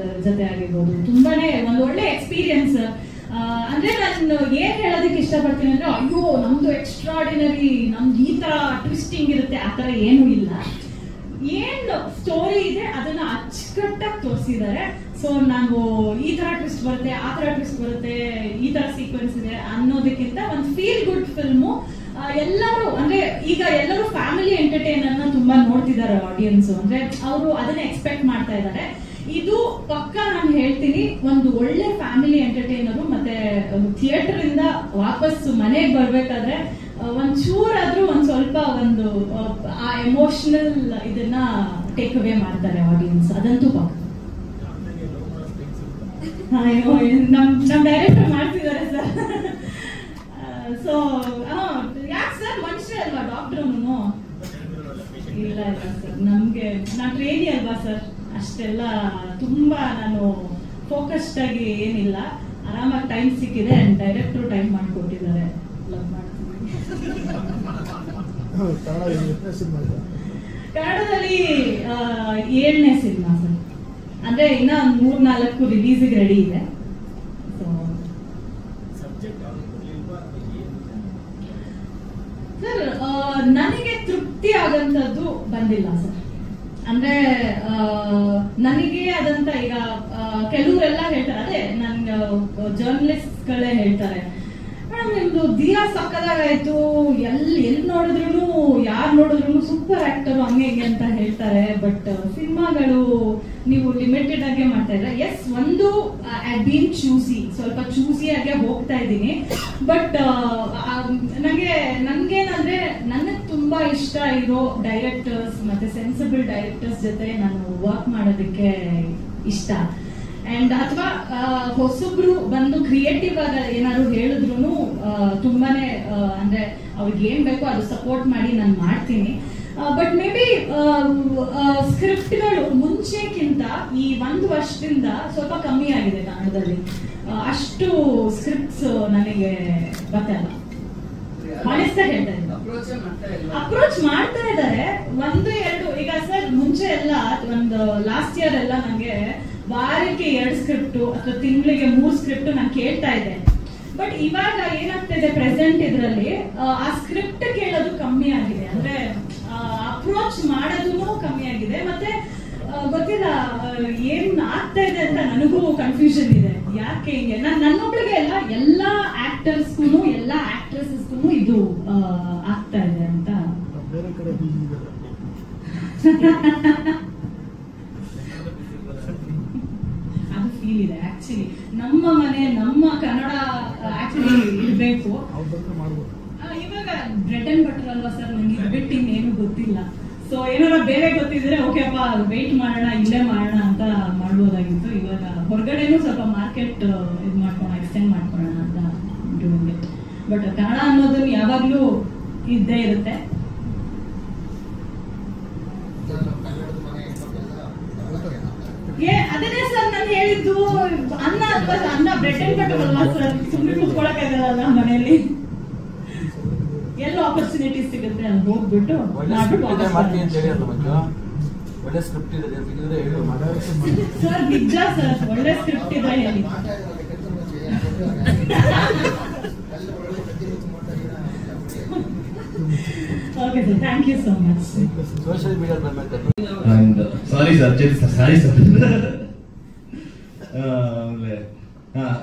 ಜೊತೆ ಆಗಿರ್ಬೋದು, ತುಂಬಾನೇ ಒಂದು ಒಳ್ಳೆ ಎಕ್ಸ್ಪೀರಿಯನ್ಸ್. ಅಂದ್ರೆ ನಾನು ಏನ್ ಹೇಳೋದಕ್ಕೆ ಇಷ್ಟಪಡ್ತೀನಿ ಅಂದ್ರೆ, ಅಯ್ಯೋ ನಮ್ದು ಎಕ್ಸ್ಟ್ರಾರ್ಡಿನರಿ, ನಮ್ದು ಈ ತರ ಟ್ವಿಸ್ಟಿಂಗ್ ಇರುತ್ತೆ, ಆತರ ಏನೂ ಇಲ್ಲ. ಏನ್ ಸ್ಟೋರಿ ಇದೆ ಅದನ್ನ ಅಚ್ಚುಕಟ್ಟಾಗಿ ತೋರಿಸಿದ್ದಾರೆ. ಸೊ ನಾವು ಈ ತರ ಟ್ವಿಸ್ಟ್ ಬರುತ್ತೆ, ಆ ತರ ಟ್ವಿಸ್ಟ್ ಬರುತ್ತೆ, ಈ ತರ ಸೀಕ್ವೆನ್ಸ್ ಇದೆ ಅನ್ನೋದಕ್ಕಿಂತ ಒಂದು ಫೀಲ್ ಗುಡ್ ಫಿಲ್ಮು. ಎಲ್ಲರೂ ಅಂದ್ರೆ ಈಗ ಎಲ್ಲರೂ ಫ್ಯಾಮಿಲಿ ಎಂಟರ್ಟೈನರ್ ನ ತುಂಬಾ ನೋಡ್ತಿದ್ದಾರೆ ಆಡಿಯನ್ಸ್, ಅಂದ್ರೆ ಅವರು ಅದನ್ನ ಎಕ್ಸ್ಪೆಕ್ಟ್ ಮಾಡ್ತಾ ಇದ್ದಾರೆ. ಇದು ಪಕ್ಕ ನಾನು ಹೇಳ್ತೀನಿ, ಒಂದು ಒಳ್ಳೆ ಫ್ಯಾಮಿಲಿ ಎಂಟರ್ಟೈನರು. ಮತ್ತೆ ಥಿಯೇಟರ್ ಇಂದ ವಾಪಸ್ ಮನೆಗೆ ಬರ್ಬೇಕಾದ್ರೆ ಒಂಚೂರಾದ್ರೂ ಒಂದ್ ಸ್ವಲ್ಪ ಒಂದು ಆ ಎಮೋಷನಲ್ ಇದನ್ನ ಟೇಕ್ ಅವೇ ಮಾಡ್ತಾರೆ ಆಡಿಯನ್ಸ್, ಅದಂತೂ ಪಕ್ಕ. ನಮ್ ಡೈರೆಕ್ಟರ್ ಮಾಡ್ತಿದ್ದಾರೆ ಸರ್. ಸೊ ಯಾಕೆ ಸರ್, ಮನುಷ್ಯ ಅಲ್ವಾ ಡಾಕ್ಟರ್? ಇಲ್ಲ ಇಲ್ಲ ಸರ್, ನಮ್ಗೆ ನಾನು ಟ್ರೇನಿ ಅಲ್ವಾ ಸರ್, ಅಷ್ಟೆಲ್ಲ ತುಂಬಾ ನಾನು ಫೋಕಸ್ಡ್ ಆಗಿ ಏನಿಲ್ಲ, ಆರಾಮಾಗಿ ಟೈಮ್ ಸಿಕ್ಕಿದೆ. ಅಂಡ್ ಡೈರೆಕ್ಟರ್ ಟೈಮ್ ಮಾಡಿಕೊಟ್ಟಿದ್ದಾರೆ. ಲವ್ ಮಾಡ್ತೀನಿ. ಕನ್ನಡದಲ್ಲಿ 7ನೇ ಸಿನಿಮಾ ಸರ್, ಅಂದ್ರೆ ಇನ್ನ 3-4 ರಿಲೀಸಿಗೆ ರೆಡಿ ಇದೆ. ಸರ್ ನನಗೆ ತೃಪ್ತಿ ಆಗಂತದ್ದು ಬಂದಿಲ್ಲ ಸರ್. ಅಂದ್ರೆ ನನಗೆ ಆದಂತ, ಈಗ ಕೆಲವರೆಲ್ಲ ಹೇಳ್ತಾರೆ, ಅದೇ ನನ್ನ ಜರ್ನಲಿಸ್ಟ್ ಗಳೇ ಹೇಳ್ತಾರೆ, ಮೇಡಮ್ ನಿಮ್ದು ದಿಯಾ ಸಕ್ಕದಾಗಾಯ್ತು, ಎಲ್ಲಿ ನೋಡಿದ್ರು ಯಾರು ನೋಡಿದ್ರು ಸೂಪರ್ ಆಕ್ಟರ್ ಹಂಗೆ ಹಿಂಗೆ ಅಂತ ಹೇಳ್ತಾರೆ. ಬಟ್ ಸಿನಿಮಾಗಳು ನೀವು ಲಿಮಿಟೆಡ್ ಆಗೇ ಮಾಡ್ತಾ ಇದ್ರೆ. ಎಸ್, ಒಂದು ಐ ಬೀನ್ ಚೂಸಿ, ಸ್ವಲ್ಪ ಚೂಸಿ ಆಗೇ ಹೋಗ್ತಾ ಇದ್ದೀನಿ. ಬಟ್ ನನ್ಗೇನಂದ್ರೆ ನನಗೆ ತುಂಬಾ ಇಷ್ಟ ಇರೋ ಡೈರೆಕ್ಟರ್ಸ್ ಮತ್ತೆ ಸೆನ್ಸಿಬಲ್ ಡೈರೆಕ್ಟರ್ಸ್ ಜೊತೆ ನಾನು ವರ್ಕ್ ಮಾಡೋದಕ್ಕೆ ಇಷ್ಟ. ಅಂಡ್ ಅಥವಾ ಹೊಸಬ್ರು ಬಂದು ಕ್ರಿಯೇಟಿವ್ ಆಗಿ ಏನಾದ್ರು ಹೇಳಿದ್ರು ತುಂಬಾನೇ, ಅಂದ್ರೆ ಅವ್ರಿಗೆ ಏನ್ ಬೇಕೋ ಅದು ಸಪೋರ್ಟ್ ಮಾಡಿ ನಾನು ಮಾಡ್ತೀನಿ. ಬಟ್ ಮೇ ಬಿ ಸ್ಕ್ರಿಪ್ಟ್ಗಳು ಮುಂಚೆಕ್ಕಿಂತ ಈ 1 ವರ್ಷದಿಂದ ಸ್ವಲ್ಪ ಕಮ್ಮಿ ಆಗಿದೆ ಕನ್ನಡದಲ್ಲಿ. ಅಷ್ಟು ಸ್ಕ್ರಿಪ್ಟ್ಸ್ ನನಗೆ ಗೊತ್ತಲ್ಲ, ಆನೆಸ್ಟಾಗಿ ಹೇಳ್ತಾ ಇದ್ದೀನಿ. ಅಪ್ರೋಚ್ ಮಾಡ್ತಾ ಇದ್ದಾರೆ 1-2. ಈಗ ಸರ್ ಮುಂಚೆ ಎಲ್ಲ ಒಂದು ಲಾಸ್ಟ್ ಇಯರ್ ಎಲ್ಲ ನಂಗೆ ವಾರಕ್ಕೆ 2 ಸ್ಕ್ರಿಪ್ಟ್ ಅಥವಾ ತಿಂಗಳಿಗೆ 3 ಸ್ಕ್ರಿಪ್ಟ್ ನಾನು ಕೇಳ್ತಾ ಇದ್ದೆ. ಬಟ್ ಇವಾಗ ಏನಾಗ್ತಿದೆ ಪ್ರೆಸೆಂಟ್ ಇದರಲ್ಲಿ, ಆ ಸ್ಕ್ರಿಪ್ಟ್ ಕೇಳೋದು ಕಮ್ಮಿ ಆಗಿದೆ, ಅಂದ್ರೆ ಅಪ್ರೋಚ್ ಮಾಡೋದು ಕಮ್ಮಿ ಆಗಿದೆ. ಮತ್ತೆ ಗೊತ್ತಿಲ್ಲ ಏನ್ ಆಗ್ತಾ ಇದೆ ಅಂತ ನನಗೂ ಕನ್ಫ್ಯೂಷನ್ ಇದೆ. ಯಾಕೆ ಹಿಂಗೆ? ನನ್ನೊಬ್ಳಿಗೆ ಎಲ್ಲ ಎಲ್ಲಾ ಆಕ್ಟರ್ಸ್ಗೂ ಎಲ್ಲಾ ಆಕ್ಟ್ರೆಸಸ್ಗೂ ಇದು ಆಗ್ತಾ ಇದೆ ಅಂತ. ಅದು ಫೀಲ್ ಇದೆ ಆಕ್ಚುಲಿ. ನಮ್ಮ ಮನೆ, ನಮ್ಮ ಕನ್ನಡ ಆಕ್ಚುಲಿ ಇರಬೇಕು. ಇವಾಗ ಬ್ರೆಡ್ ಅಂಡ್ ಬಟರ್ ಅಲ್ವಾ ಸರ್, ನಂಗೆ ಇದು ಬಿಟ್ಟು ಇನ್ನೇನು ಗೊತ್ತಿಲ್ಲ. ಸೊ ಏನಾರ ಬೇರೆ ಗೊತ್ತಿದ್ರೆ ಓಕೆ ಅಪ್ಪ ವೆಯ್ಟ್ ಮಾಡೋಣ, ಇಲ್ಲೇ ಮಾಡೋಣ ಅಂತ ಮಾಡ್ಬೋದಾಗಿತ್ತು. ಇವಾಗ ಹೊರಗಡೆನೂ ಸ್ವಲ್ಪ ಮಾರ್ಕೆಟ್ ಇದು ಮಾಡ್ಕೊಳ್ಳೋಣ, ಎಕ್ಸ್ಟೆಂಡ್ ಮಾಡ್ಕೊಳ್ಳೋಣ ಅಂತ ಡೂಯಿಂಗ್. ಬಟ್ ಕನ್ನಡ ಅನ್ನೋದನ್ನ ಯಾವಾಗ್ಲೂ ಇದ್ದೇ ಇರುತ್ತೆ. ಅದನ್ನೇ ಸರ್ ನಾನು ಹೇಳಿದ್ದು, ಅನ್ನ ಅಲ್ವಾ, ಅನ್ನ ಬ್ರೆಡ್ ಅಂಡ್ ಬಟರ್ ಅಲ್ವಾ ಸರ್, ಸುಮ್ಮನೆ ಕುತ್ಕೊಳಕ್ಕಾಗಲ್ಲ ಮನೆಯಲ್ಲಿ. ಎಲ್ಲ ಆಪರ್ಚುನಿಟೀಸ್ ಸಿಗುತ್ತೆ, ಅಲ್ಲಿ ಹೋಗ್ಬಿಟ್ಟು ಒಳ್ಳೆ ಸ್ಕ್ರಿಪ್ಟ್ ಇದೆ ಸರ್. ನಿಜ ಸರ್, ಒಳ್ಳೆ ಸ್ಕ್ರಿಪ್ಟ್ ಇದೆ ಹೇಳಿ. Okay sir, thank you so much. Social media ಬಂದ್ಮೇಲೆ ಅಂಡ್ ಸಾರಿ ಸರ್ ಆಮೇಲೆ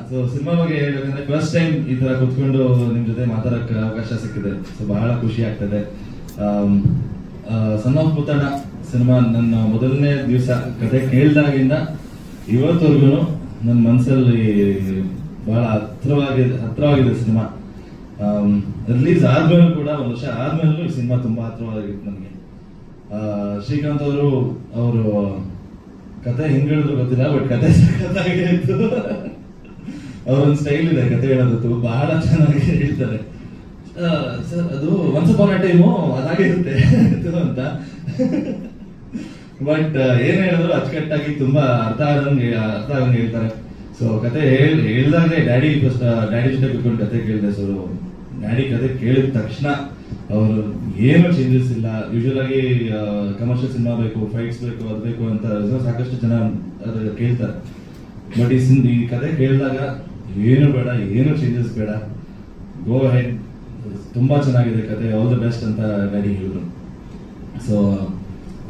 ಸೊ ಸಿನಿಮಾ ಬಗ್ಗೆ ಹೇಳ್ಬೇಕಂದ್ರೆ ಫಸ್ಟ್ ಟೈಮ್ ಈ ತರ ಕುತ್ಕೊಂಡು ನಿಮ್ ಜೊತೆ ಮಾತಾಡಕ್ಕೆ ಅವಕಾಶ ಸಿಕ್ಕಿದೆ. ಸೊ ಬಹಳ ಖುಷಿ ಆಗ್ತದೆ. ಸನ್ ಆಫ್ ಮುತ್ತಣ್ಣ ಸಿನಿಮಾ ನನ್ನ ಮೊದಲನೇ ದಿವಸ ಕತೆ ಕೇಳಿದಾಗಿಂದ ಇವತ್ತವರೆಗೂ ನನ್ನ ಮನಸ್ಸಲ್ಲಿ ಬಹಳ ಹತ್ರವಾಗಿದೆ ಸಿನಿಮಾ. ರಿಲೀಸ್ ಆದ್ಮೇಲೂ ಕೂಡ, ಒಂದು ವರ್ಷ ಆದ್ಮೇಲೂ ಈ ಸಿನಿಮಾ ತುಂಬಾ ಹತ್ರವಾಗಿತ್ತು ನನಗೆ. ಶ್ರೀಕಾಂತ್ ಅವರು ಕತೆ ಹೆಂಗ್ ಹೇಳಿದ್ರು ಗೊತ್ತಿಲ್ಲ, ಬಟ್ ಕತೆ ಸಖತ್ತಾಗಿತ್ತು. ಅವ್ರೊಂದು ಸ್ಟೈಲ್ ಇದೆ ಕತೆ ಹೇಳೋದು, ಬಹಳ ಚೆನ್ನಾಗಿ ಹೇಳ್ತಾರೆ. ಸರ್ ಅದು ಒನ್ಸ್ ಅಪಾನ್ ಅ ಟೈಮು ಅದಾಗಿರುತ್ತೆ ಅಂತ, ಬಟ್ ಏನ್ ಹೇಳಿದ್ರು ಅಚ್ಚುಕಟ್ಟಾಗಿ ತುಂಬಾ ಅರ್ಥ ಆಗಂಗೆ ಹೇಳ್ತಾರೆ. ಸೊ ಕತೆ ಹೇಳ್ದಾಗೆ ಡ್ಯಾಡಿ ಜೊತೆ ಕುತ್ಕೊಂಡು ಕತೆ ಕೇಳಿದೆ. ಸೊ ಡ್ಯಾಡಿ ಕತೆ ಕೇಳಿದ ತಕ್ಷಣ ಅವರು ಏನು ಚೇಂಜಸ್ ಇಲ್ಲ. ಯೂಶುವಲ್ ಆಗಿ ಕಮರ್ಷಿಯಲ್ ಸಿನಿಮಾ ಬೇಕು, ಫೈಟ್ಸ್ ಬೇಕು, ಅದು ಬೇಕು ಅಂತ ಸಾಕಷ್ಟು ಜನ ಕೇಳ್ತಾರೆ. ಬಟ್ ಈ ಕತೆ ಕೇಳಿದಾಗ ಏನು ಬೇಡ, ಏನು ಚೇಂಜಸ್ ಬೇಡ, ಗೋ ಹೆಡ್, ತುಂಬಾ ಚೆನ್ನಾಗಿದೆ ಕತೆ, ಆಲ್ ದ ಬೆಸ್ಟ್ ಅಂತ ಡ್ಯಾಡಿ ಹೇಳಿದ್ರು. ಸೊ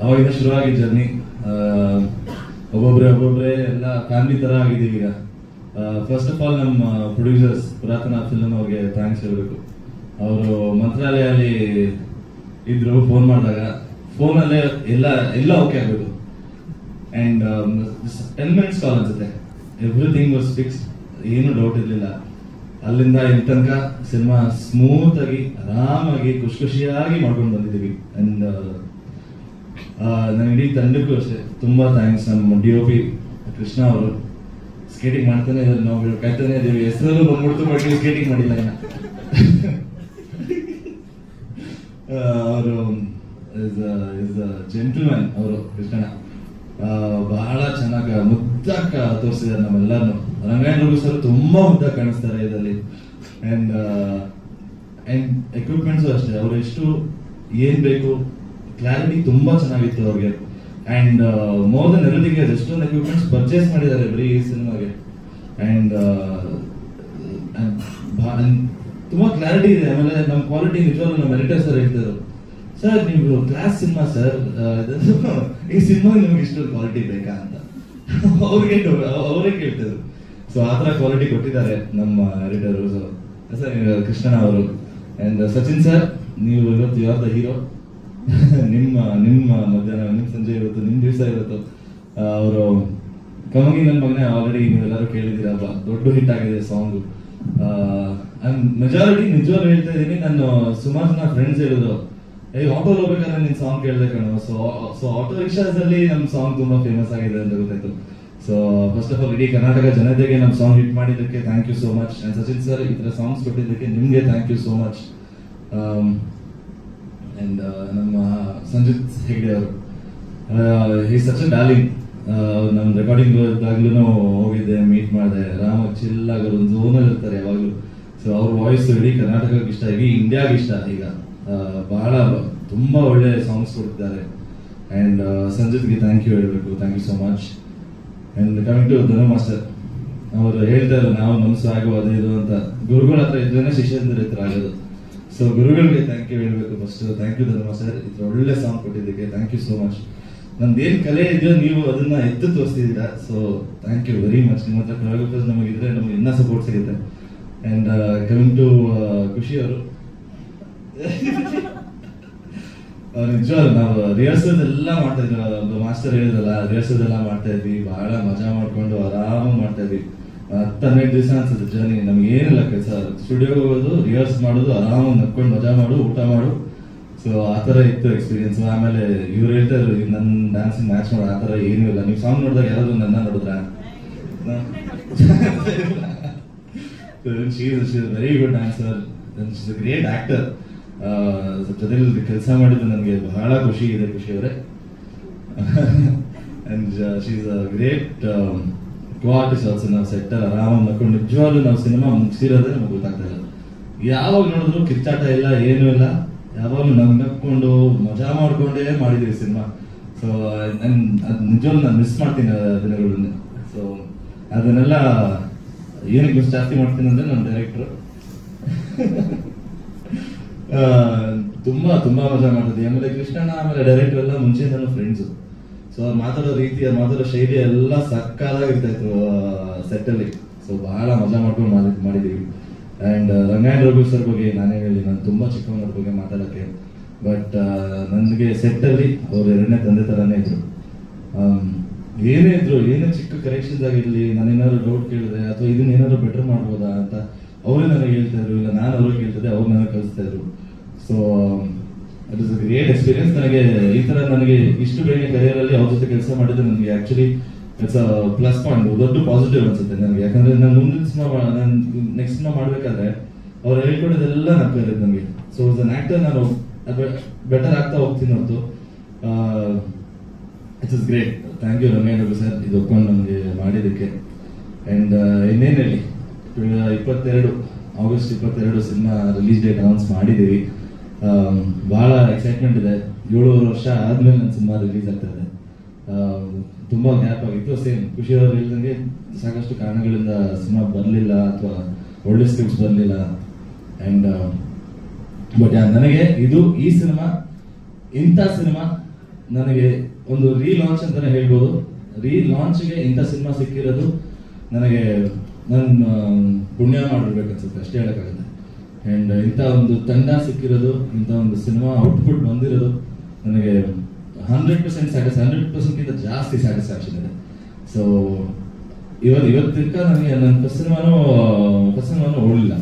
ಅವಾಗಿಂದ ಶುರುವಾಗಿದ್ದ ಜರ್ನಿ. ಒಬ್ಬೊಬ್ರೆ ಎಲ್ಲ ಫ್ಯಾಮಿಲಿ ತರ ಆಗಿದ್ದೀವಿ ಈಗ. ಫಸ್ಟ್ ಆಫ್ ಆಲ್ ನಮ್ಮ ಪ್ರೊಡ್ಯೂಸರ್ಸ್ ಪುರಾತನ ಫಿಲ್ಮ್ ಅವ್ರಿಗೆ ಥ್ಯಾಂಕ್ಸ್ ಹೇಳ್ಬೇಕು. ಅವರು ಮಂತ್ರಾಲಯಲ್ಲಿ ಇದ್ರು, ಫೋನ್ ಮಾಡಿದಾಗ ಫೋನಲ್ಲೇ ಎಲ್ಲ ಓಕೆ ಆಗ್ಬೇಕು. ಅಂಡ್ 10 minutes ಕಾಲ್ ಅನ್ಸುತ್ತೆ, ಎವ್ರಿಥಿಂಗ್ ವಾಸ್ ಫಿಕ್ಸ್ಡ್, ಏನು ಡೌಟ್ ಇರ್ಲಿಲ್ಲ. ಅಲ್ಲಿಂದ ಇಲ್ಲಿ ತನಕ ಸಿನಿಮಾ ಸ್ಮೂತ್ ಆಗಿ, ಆರಾಮಾಗಿ, ಖುಷಿಯಾಗಿ ಮಾಡ್ಕೊಂಡು ಬಂದಿದ್ದೀವಿ. ಅಂಡ್ ನನ್ನ ಇಡೀ ತಂಡಕ್ಕೂ ಅಷ್ಟೇ ತುಂಬಾ ಥ್ಯಾಂಕ್ಸ್. ನಮ್ಮ DOP ಕೃಷ್ಣ ಅವರು ಸ್ಕೇಟಿಂಗ್ ಮಾಡ್ತಾನೆ ಇದ್ದಾರೆ, ನಾವು ಕಾಯ್ತಾನೆ ಇದ್ದೀವಿ. ಹೆಸರಲ್ಲೂ ಬಂದ್ಬಿಡ್ತು, ಬಟ್ ಸ್ಕೇಟಿಂಗ್ ಮಾಡಿಲ್ಲ ಇನ್ನ. ಅವರು ಜೆಂಟಲ್ಮ್ಯಾನ್ ಅವರು ಕೃಷ್ಣಣ್ಣ. ಬಹಳ ಚೆನ್ನಾಗಿ ಮುದ್ದಾಕ ತೋರಿಸಿದ್ದಾರೆ ನಮ್ಮೆಲ್ಲರನ್ನು. ರಂಗಾಯಣ ಸರ್ ತುಂಬಾ ಮುದ್ದಾಗಿ ಕಾಣಿಸ್ತಾರೆ ಇದರಲ್ಲಿ. ಅಂಡ್ ಎಕ್ವಿಪ್ಮೆಂಟ್ಸು ಅಷ್ಟೇ, ಅವ್ರು ಎಷ್ಟು ಏನ್ ಬೇಕು ಕ್ಲಾರಿಟಿ ತುಂಬಾ ಚೆನ್ನಾಗಿತ್ತು ಅವ್ರಿಗೆ. ಅಂಡ್ ಮೋರ್ ದನ್ ಎವ್ರಿಥಿಂಗ್ ಎಷ್ಟೊಂದು ಎಕ್ವಿಪ್ಮೆಂಟ್ಸ್ ಪರ್ಚೇಸ್ ಮಾಡಿದ್ದಾರೆ ಬರೀ ಈ ಸಿನಿಮಾಗೆ. ಅಂಡ್ ತುಂಬಾ ಕ್ಲಾರಿಟಿ ಇದೆ. ಆಮೇಲೆ ನಮ್ಮ ಕ್ವಾಲಿಟಿ ನಿಜವಾಗ್ಲೂ ನಮ್ಮ ಎಡಿಟರ್ ಸರ್ ಹೇಳ್ತಾರೆ, ಸರ್ ನೀವು ಕ್ಲಾಸ್ ಸಿನಿಮಾ ಸರ್, ಈ ಸಿನಿಮಾ ನಿಮ್ಗೆ ಇಷ್ಟೊಂದು ಕ್ವಾಲಿಟಿ ಬೇಕಾ ಅಂತ ಅವರೇ ಕೇಳ್ತಿದ್ರು. ಸೊ ಆತರ ಕ್ವಾಲಿಟಿ ಕೊಟ್ಟಿದ್ದಾರೆ ನಮ್ಮ ಎಡಿಟರ್ ಸರ್ ಕೃಷ್ಣಣ್ಣ ಅವರು. ಅಂಡ್ ಸಚಿನ್ ಸರ್, ನೀವು ಇವತ್ತು ಯು ಆರ್ ದ ಹೀರೋ. ನಿಮ್ಮ ಮಧ್ಯಾಹ್ನ, ನಿಮ್ಮ ಸಂಜೆ ಇವತ್ತು, ನಿಮ್ ದಿವಸ ಇವತ್ತು. ಅವರು ಕಮಂಗಿ ನನ್ನ ಮಗನೇ ಆಲ್ರೆಡಿ ನೀವೆಲ್ಲರೂ ಕೇಳಿದ್ದೀರಾ, ದೊಡ್ಡ ಹಿಟ್ ಆಗಿದೆ ಸಾಂಗ್. ಮೆಜಾರಿಟಿ ನಿಜವಾಗ್ಲೂ ಹೇಳ್ತಾ ಇದ್ದೀನಿ, ನಾನು ಸುಮಾರು ಜನ ಫ್ರೆಂಡ್ಸ್ ಹೇಳಿದ್ರು, ಆಟೋ ಹೋಗ್ಬೇಕಾದ್ರೆ ನಿನ್ ಸಾಂಗ್ ಕೇಳಿದೆ ಕಣೋ. ಸೊ ಆಟೋ ರಿಕ್ಷಾಸ್ ಅಲ್ಲಿ ನಮ್ ಸಾಂಗ್ ತುಂಬಾ ಫೇಮಸ್ ಆಗಿದೆ ಅಂತ ಗೊತ್ತಾಯ್ತು. ಸೊ ಫಸ್ಟ್ ಆಫ್ ಆಲ್ ಇಡೀ ಕರ್ನಾಟಕ ಜನತೆಗೆ ನಮ್ ಸಾಂಗ್ ಹಿಟ್ ಮಾಡಿದ್ದಕ್ಕೆ thank you so much. And Sachin sir ಈ ತರ ಸಾಂಗ್ಸ್ ಕೊಟ್ಟಿದ್ದಕ್ಕೆ ನಿಮ್ಗೆ thank you so much. And ನಮ್ಮ ಸಂಜಿತ್ ಹೆಗ್ಡೆ ಅವರು, ಈಸ್ ಸಚ್ ಅ ಡಾರ್ಲಿಂಗ್. ನಮ್ ರೆಕಾರ್ಡಿಂಗ್ ಇದ್ದಾಗ್ಲೂ ಹೋಗಿದ್ದೆ, ಮೀಟ್ ಮಾಡಿದೆ. ಆರಾಮಾಗಿ ಚಿಲ್ಲಾಗಿ ಒಂದು ಝೋನಲ್ಲಿ ಇರ್ತಾರೆ ಯಾವಾಗ್ಲೂ. ಸೊ ಅವ್ರ ವಾಯ್ಸ್ ಇಡೀ ಕರ್ನಾಟಕಕ್ಕೆ ಇಷ್ಟ, ಇಡೀ ಇಂಡಿಯಾಗೆ ಇಷ್ಟ. ಈಗ ಬಹಳ ತುಂಬಾ ಒಳ್ಳೆ ಸಾಂಗ್ಸ್ ಕೊಡ್ತಿದ್ದಾರೆ. ಅಂಡ್ ಸಂಜಿತ್ಗೆ ಥ್ಯಾಂಕ್ ಯು ಹೇಳ್ಬೇಕು, thank you so much. And coming to Dhanu master, ಅವರು ಹೇಳ್ತಾರೆ ನಾವು ನಮ್ಸು ಆಗೋ ಅದು ಇದು ಅಂತ. ಗುರುಗಳ ಹತ್ರ ಇದ್ರೇನೆ ಶಿಷ್ಯಂದ್ರ ಹತ್ರ ಆಗೋದು. ಸೊ ಗುರುಗಳಿಗೆ ಥ್ಯಾಂಕ್ ಯು ಹೇಳ್ಬೇಕು first. Thank you Dhanu master, ಇದು ಒಳ್ಳೆ ಸಾಂಗ್ ಕೊಟ್ಟಿದ್ದಕ್ಕೆ ಥ್ಯಾಂಕ್ ಯು ಸೋ ಮಚ್. ನಮ್ದೇನ್ ಕಲೆ ಇದೆಯೋ ನೀವು ಅದನ್ನ ಎದ್ದು ತೋರಿಸ್ತಿದ್ದೀರಾ. So thank you very much. ನಿಮ್ಮ ಹತ್ರ ಕೊರಿಯೋಗ್ರಾಫರ್ಸ್ ನಮಗಿದ್ರೆ ನಮ್ಗೆ ಇನ್ನೂ ಸಪೋರ್ಟ್ ಸಿಗುತ್ತೆ. ಅಂಡ್ ಕಮಿಂಗ್ ಟು ಖುಷಿ ಅವರು, ನಿಜವಾಗ್ಲೂ ನಾವು ರಿಹರ್ಸಲ್ಸ್ ಎಲ್ಲ ಮಾಡ್ತಾ ಇದ್ವಿ. ಒಬ್ಬ ಮಾಸ್ಟರ್ ಹೇಳಿದ್ರಲ್ಲ, ರಿಹರ್ಸಲ್ಸ್ ಎಲ್ಲ ಮಾಡ್ತಾ ಇದ್ವಿ, ಬಹಳ ಮಜಾ ಮಾಡ್ಕೊಂಡು ಆರಾಮಾಗಿ ಮಾಡ್ತಾ ಇದ್ವಿ. 10-12 ದಿವಸ ಅನ್ಸುತ್ತೆ ಜರ್ನಿ. ನಮ್ಗೆ ಏನಿಲ್ಲ ಕೆಲಸ, ಸ್ಟುಡಿಯೋಗೆ ಹೋಗೋದು, ರಿಹರ್ಸ್ ಮಾಡೋದು, ಆರಾಮಾಗಿ ನಕ್ಕೊಂಡು ಮಜಾ ಮಾಡು, ಊಟ ಮಾಡು. ಸೊ ಆ ಥರ ಇತ್ತು ಎಕ್ಸ್ಪೀರಿಯನ್ಸ್. ಆಮೇಲೆ ಇವ್ರು ಹೇಳ್ತಾ ಇದ್ರು ನನ್ನ ಡ್ಯಾನ್ಸಿಂಗ್ ಮ್ಯಾಚ್ ಮಾಡೋ ಆ ಥರ ಏನೂ ಇಲ್ಲ. ನೀವು ಸಾಂಗ್ ನೋಡಿದಾಗ ಯಾರಾದ್ರೂ ನನ್ನ ನೋಡಿದ್ರ? She is very good dancer, she is a great actor. ಜೊತೆಲಿ ಕೆಲಸ ಮಾಡಿದ್ದು ನನಗೆ ಬಹಳ ಖುಷಿ ಇದೆ, ಖುಷಿ ಅವರೇ. And she is a great co-artist also. ನಾವು ಸೆಟ್ಟರ್ ಆರಾಮಾಗಿ ನಕ್ಕೊಂಡು ನಿಜವಾಗ್ಲೂ ನಾವು ಸಿನಿಮಾ ಮುಗಿಸಿರೋದೇ ನಮಗೆ ಗೊತ್ತಾಗ್ತಾ ಇಲ್ಲ. ಯಾವಾಗ ನೋಡಿದ್ರು ಕಿರ್ಚಾಟ ಇಲ್ಲ, ಏನೂ ಇಲ್ಲ, ಯಾವಾಗಲೂ ನಕ್ಕೊಂಡು ಮಜಾ ಮಾಡ್ಕೊಂಡೇ ಮಾಡಿದೀವಿ ಸಿನಿಮಾ. ಸೊ ಅದು ನಿಜವಾಗ್ಲೂ ನಾನು ಮಿಸ್ ಮಾಡ್ತೀನಿ ಆ ದಿನಗಳನ್ನ. ಸೊ ಅದನ್ನೆಲ್ಲ ಏನಕ್ಕೆ ಮಿಸ್ ಜಾಸ್ತಿ ಮಾಡ್ತೀನಿ ಅಂದ್ರೆ ನಮ್ಮ ಡೈರೆಕ್ಟ್ರು ತುಂಬಾ ತುಂಬಾ ಮಜಾ ಮಾಡ್ತಿದ್ವಿ. ಆಮೇಲೆ ಕೃಷ್ಣಣ್ಣ ಆಮೇಲೆ ಡೈರೆಕ್ಟರ್ ಎಲ್ಲ ಮುಂಚೆಯಿಂದನೂ ಫ್ರೆಂಡ್ಸು. ಸೊ ಅವ್ರು ಮಾತಾಡೋ ರೀತಿ, ಮಾತಾಡೋ ಶೈಲಿ ಎಲ್ಲ ಸಕ್ಕದಾಗಿರ್ತಾ ಇತ್ತು ಸೆಟ್ ಅಲ್ಲಿ. ಸೊ ಬಹಳ ಮಜಾ ಮಾಡ್ಕೊಂಡು ಮಾಡಿದೀವಿ. ಅಂಡ್ ರಂಗಾಯಣ ರಘು ಸರ್ ಬಗ್ಗೆ ನಾನೇ ಹೇಳಿ, ನಾನು ತುಂಬಾ ಚಿಕ್ಕವನವ್ರ ಬಗ್ಗೆ ಮಾತಾಡಕ್ಕೆ. ಬಟ್ ನನಗೆ ಸೆಟ್ ಅಲ್ಲಿ ಅವ್ರು ಎರಡನೇ ತಂದೆ ತರಾನೇ ಇದ್ರು. ಏನೇ ಇದ್ರು, ಏನೇ ಚಿಕ್ಕ ಕರೆಕ್ಷನ್ಸ್ ಆಗಿರ್ಲಿ, ನಾನೇನಾದ್ರು ಡೌಟ್ ಕೇಳಿದ್ರೆ ಅಥವಾ ಇದನ್ನ ಏನಾದ್ರು ಬೆಟರ್ ಮಾಡ್ಬೋದಾ ಅಂತ ಅವರೇ ನನಗೆ ಹೇಳ್ತಾ ಇದ್ರು, ಇಲ್ಲ ನಾನು ಅವ್ರಿಗೆ ಹೇಳ್ತಿದ್ದೆ, ಅವ್ರು ನನಗೆ ಕಳಿಸ್ತಾ ಇದ್ರು. So it is a great experience. ನನಗೆ ಇಷ್ಟು ಬೇಗ ಕರಿಯರ್ ಅಲ್ಲಿ ಅವ್ರ ಜೊತೆ ಕೆಲಸ ಮಾಡಿದ್ರೆ ನನಗೆ actually it's a plus point, ದೊಡ್ಡ ಪಾಸಿಟಿವ್ ಅನ್ಸುತ್ತೆ ನನಗೆ. ಯಾಕಂದ್ರೆ ನಾನು ಮುಂದಿನ ಸಿನಿಮಾ, ನಾನು ನೆಕ್ಸ್ಟ್ ಸಿನಿಮಾ ಮಾಡ್ಬೇಕಾದ್ರೆ ಅವ್ರು ಹೇಳ್ಕೊಡೋದೆಲ್ಲ ನಮ್ಗೆ ನನಗೆ. ಸೊ ಆಸ್ ಅನ್ ಆಕ್ಟರ್ ನಾನು ಬೆಟರ್ ಆಗ್ತಾ ಹೋಗ್ತೀನಿ ಹೊರತು. It's is great. Thank you Rangayana sir ಇದು ಒಪ್ಕೊಂಡು ನಮಗೆ ಮಾಡಿದ್ದಕ್ಕೆ. ಅಂಡ್ ಇನ್ನೇನು ಹೇಳಿ, 22 August 22 cinema release date announce ಮಾಡಿದ್ದೀವಿ. ಬಹಳ ಎಕ್ಸೈಟ್ಮೆಂಟ್ ಇದೆ. 7.5 ವರ್ಷ ಆದ್ಮೇಲೆ ನನ್ನ ಸಿನಿಮಾ ರಿಲೀಸ್ ಆಗ್ತಾ ಇದೆ. ತುಂಬಾ ಗ್ಯಾಪ್ ಆಗಿತ್ತು. ಸೇಮ್ ಖುಷಿ ಅವರು ಹೇಳಿದಂಗೆ ಸಾಕಷ್ಟು ಕಾರಣಗಳಿಂದ ಸಿನಿಮಾ ಬರಲಿಲ್ಲ ಅಥವಾ ಒಳ್ಳೆ ಸ್ಕ್ರಿಪ್ಟ್ಸ್ ಬರಲಿಲ್ಲ. ಅಂಡ್ ಬಟ್ ನನಗೆ ಈ ಸಿನಿಮಾ, ಇಂಥ ಸಿನಿಮಾ ನನಗೆ ಒಂದು ರೀಲಾಂಚ್ ಅಂತಾನೆ ಹೇಳ್ಬೋದು. ರೀಲಾಂಚ್ಗೆ ಇಂಥ ಸಿನಿಮಾ ಸಿಕ್ಕಿರೋದು ನನಗೆ ನನ್ನ ಪುಣ್ಯ ಮಾಡಿರ್ಬೇಕನ್ಸುತ್ತೆ, ಅಷ್ಟೇ ಹೇಳಕ್ಕಾಗುತ್ತೆ. ಅಂಡ್ ಇಂಥ ಒಂದು ತಂಡ ಸಿಕ್ಕಿರೋದು, ಇಂಥ ಒಂದು ಸಿನಿಮಾ ಔಟ್ಪುಟ್ ಬಂದಿರೋದು ನನಗೆ 100% ಜಾಸ್ತಿ ಸ್ಯಾಟಿಸ್ಫ್ಯಾಕ್ಷನ್ ಇದೆ. ಸೊ ಇವತ್ತಿನ ನನಗೆ ನನ್ನ ಫಸ್ಟ್ ಸಿನಿಮಾನು ಓಡಲಿಲ್ಲ.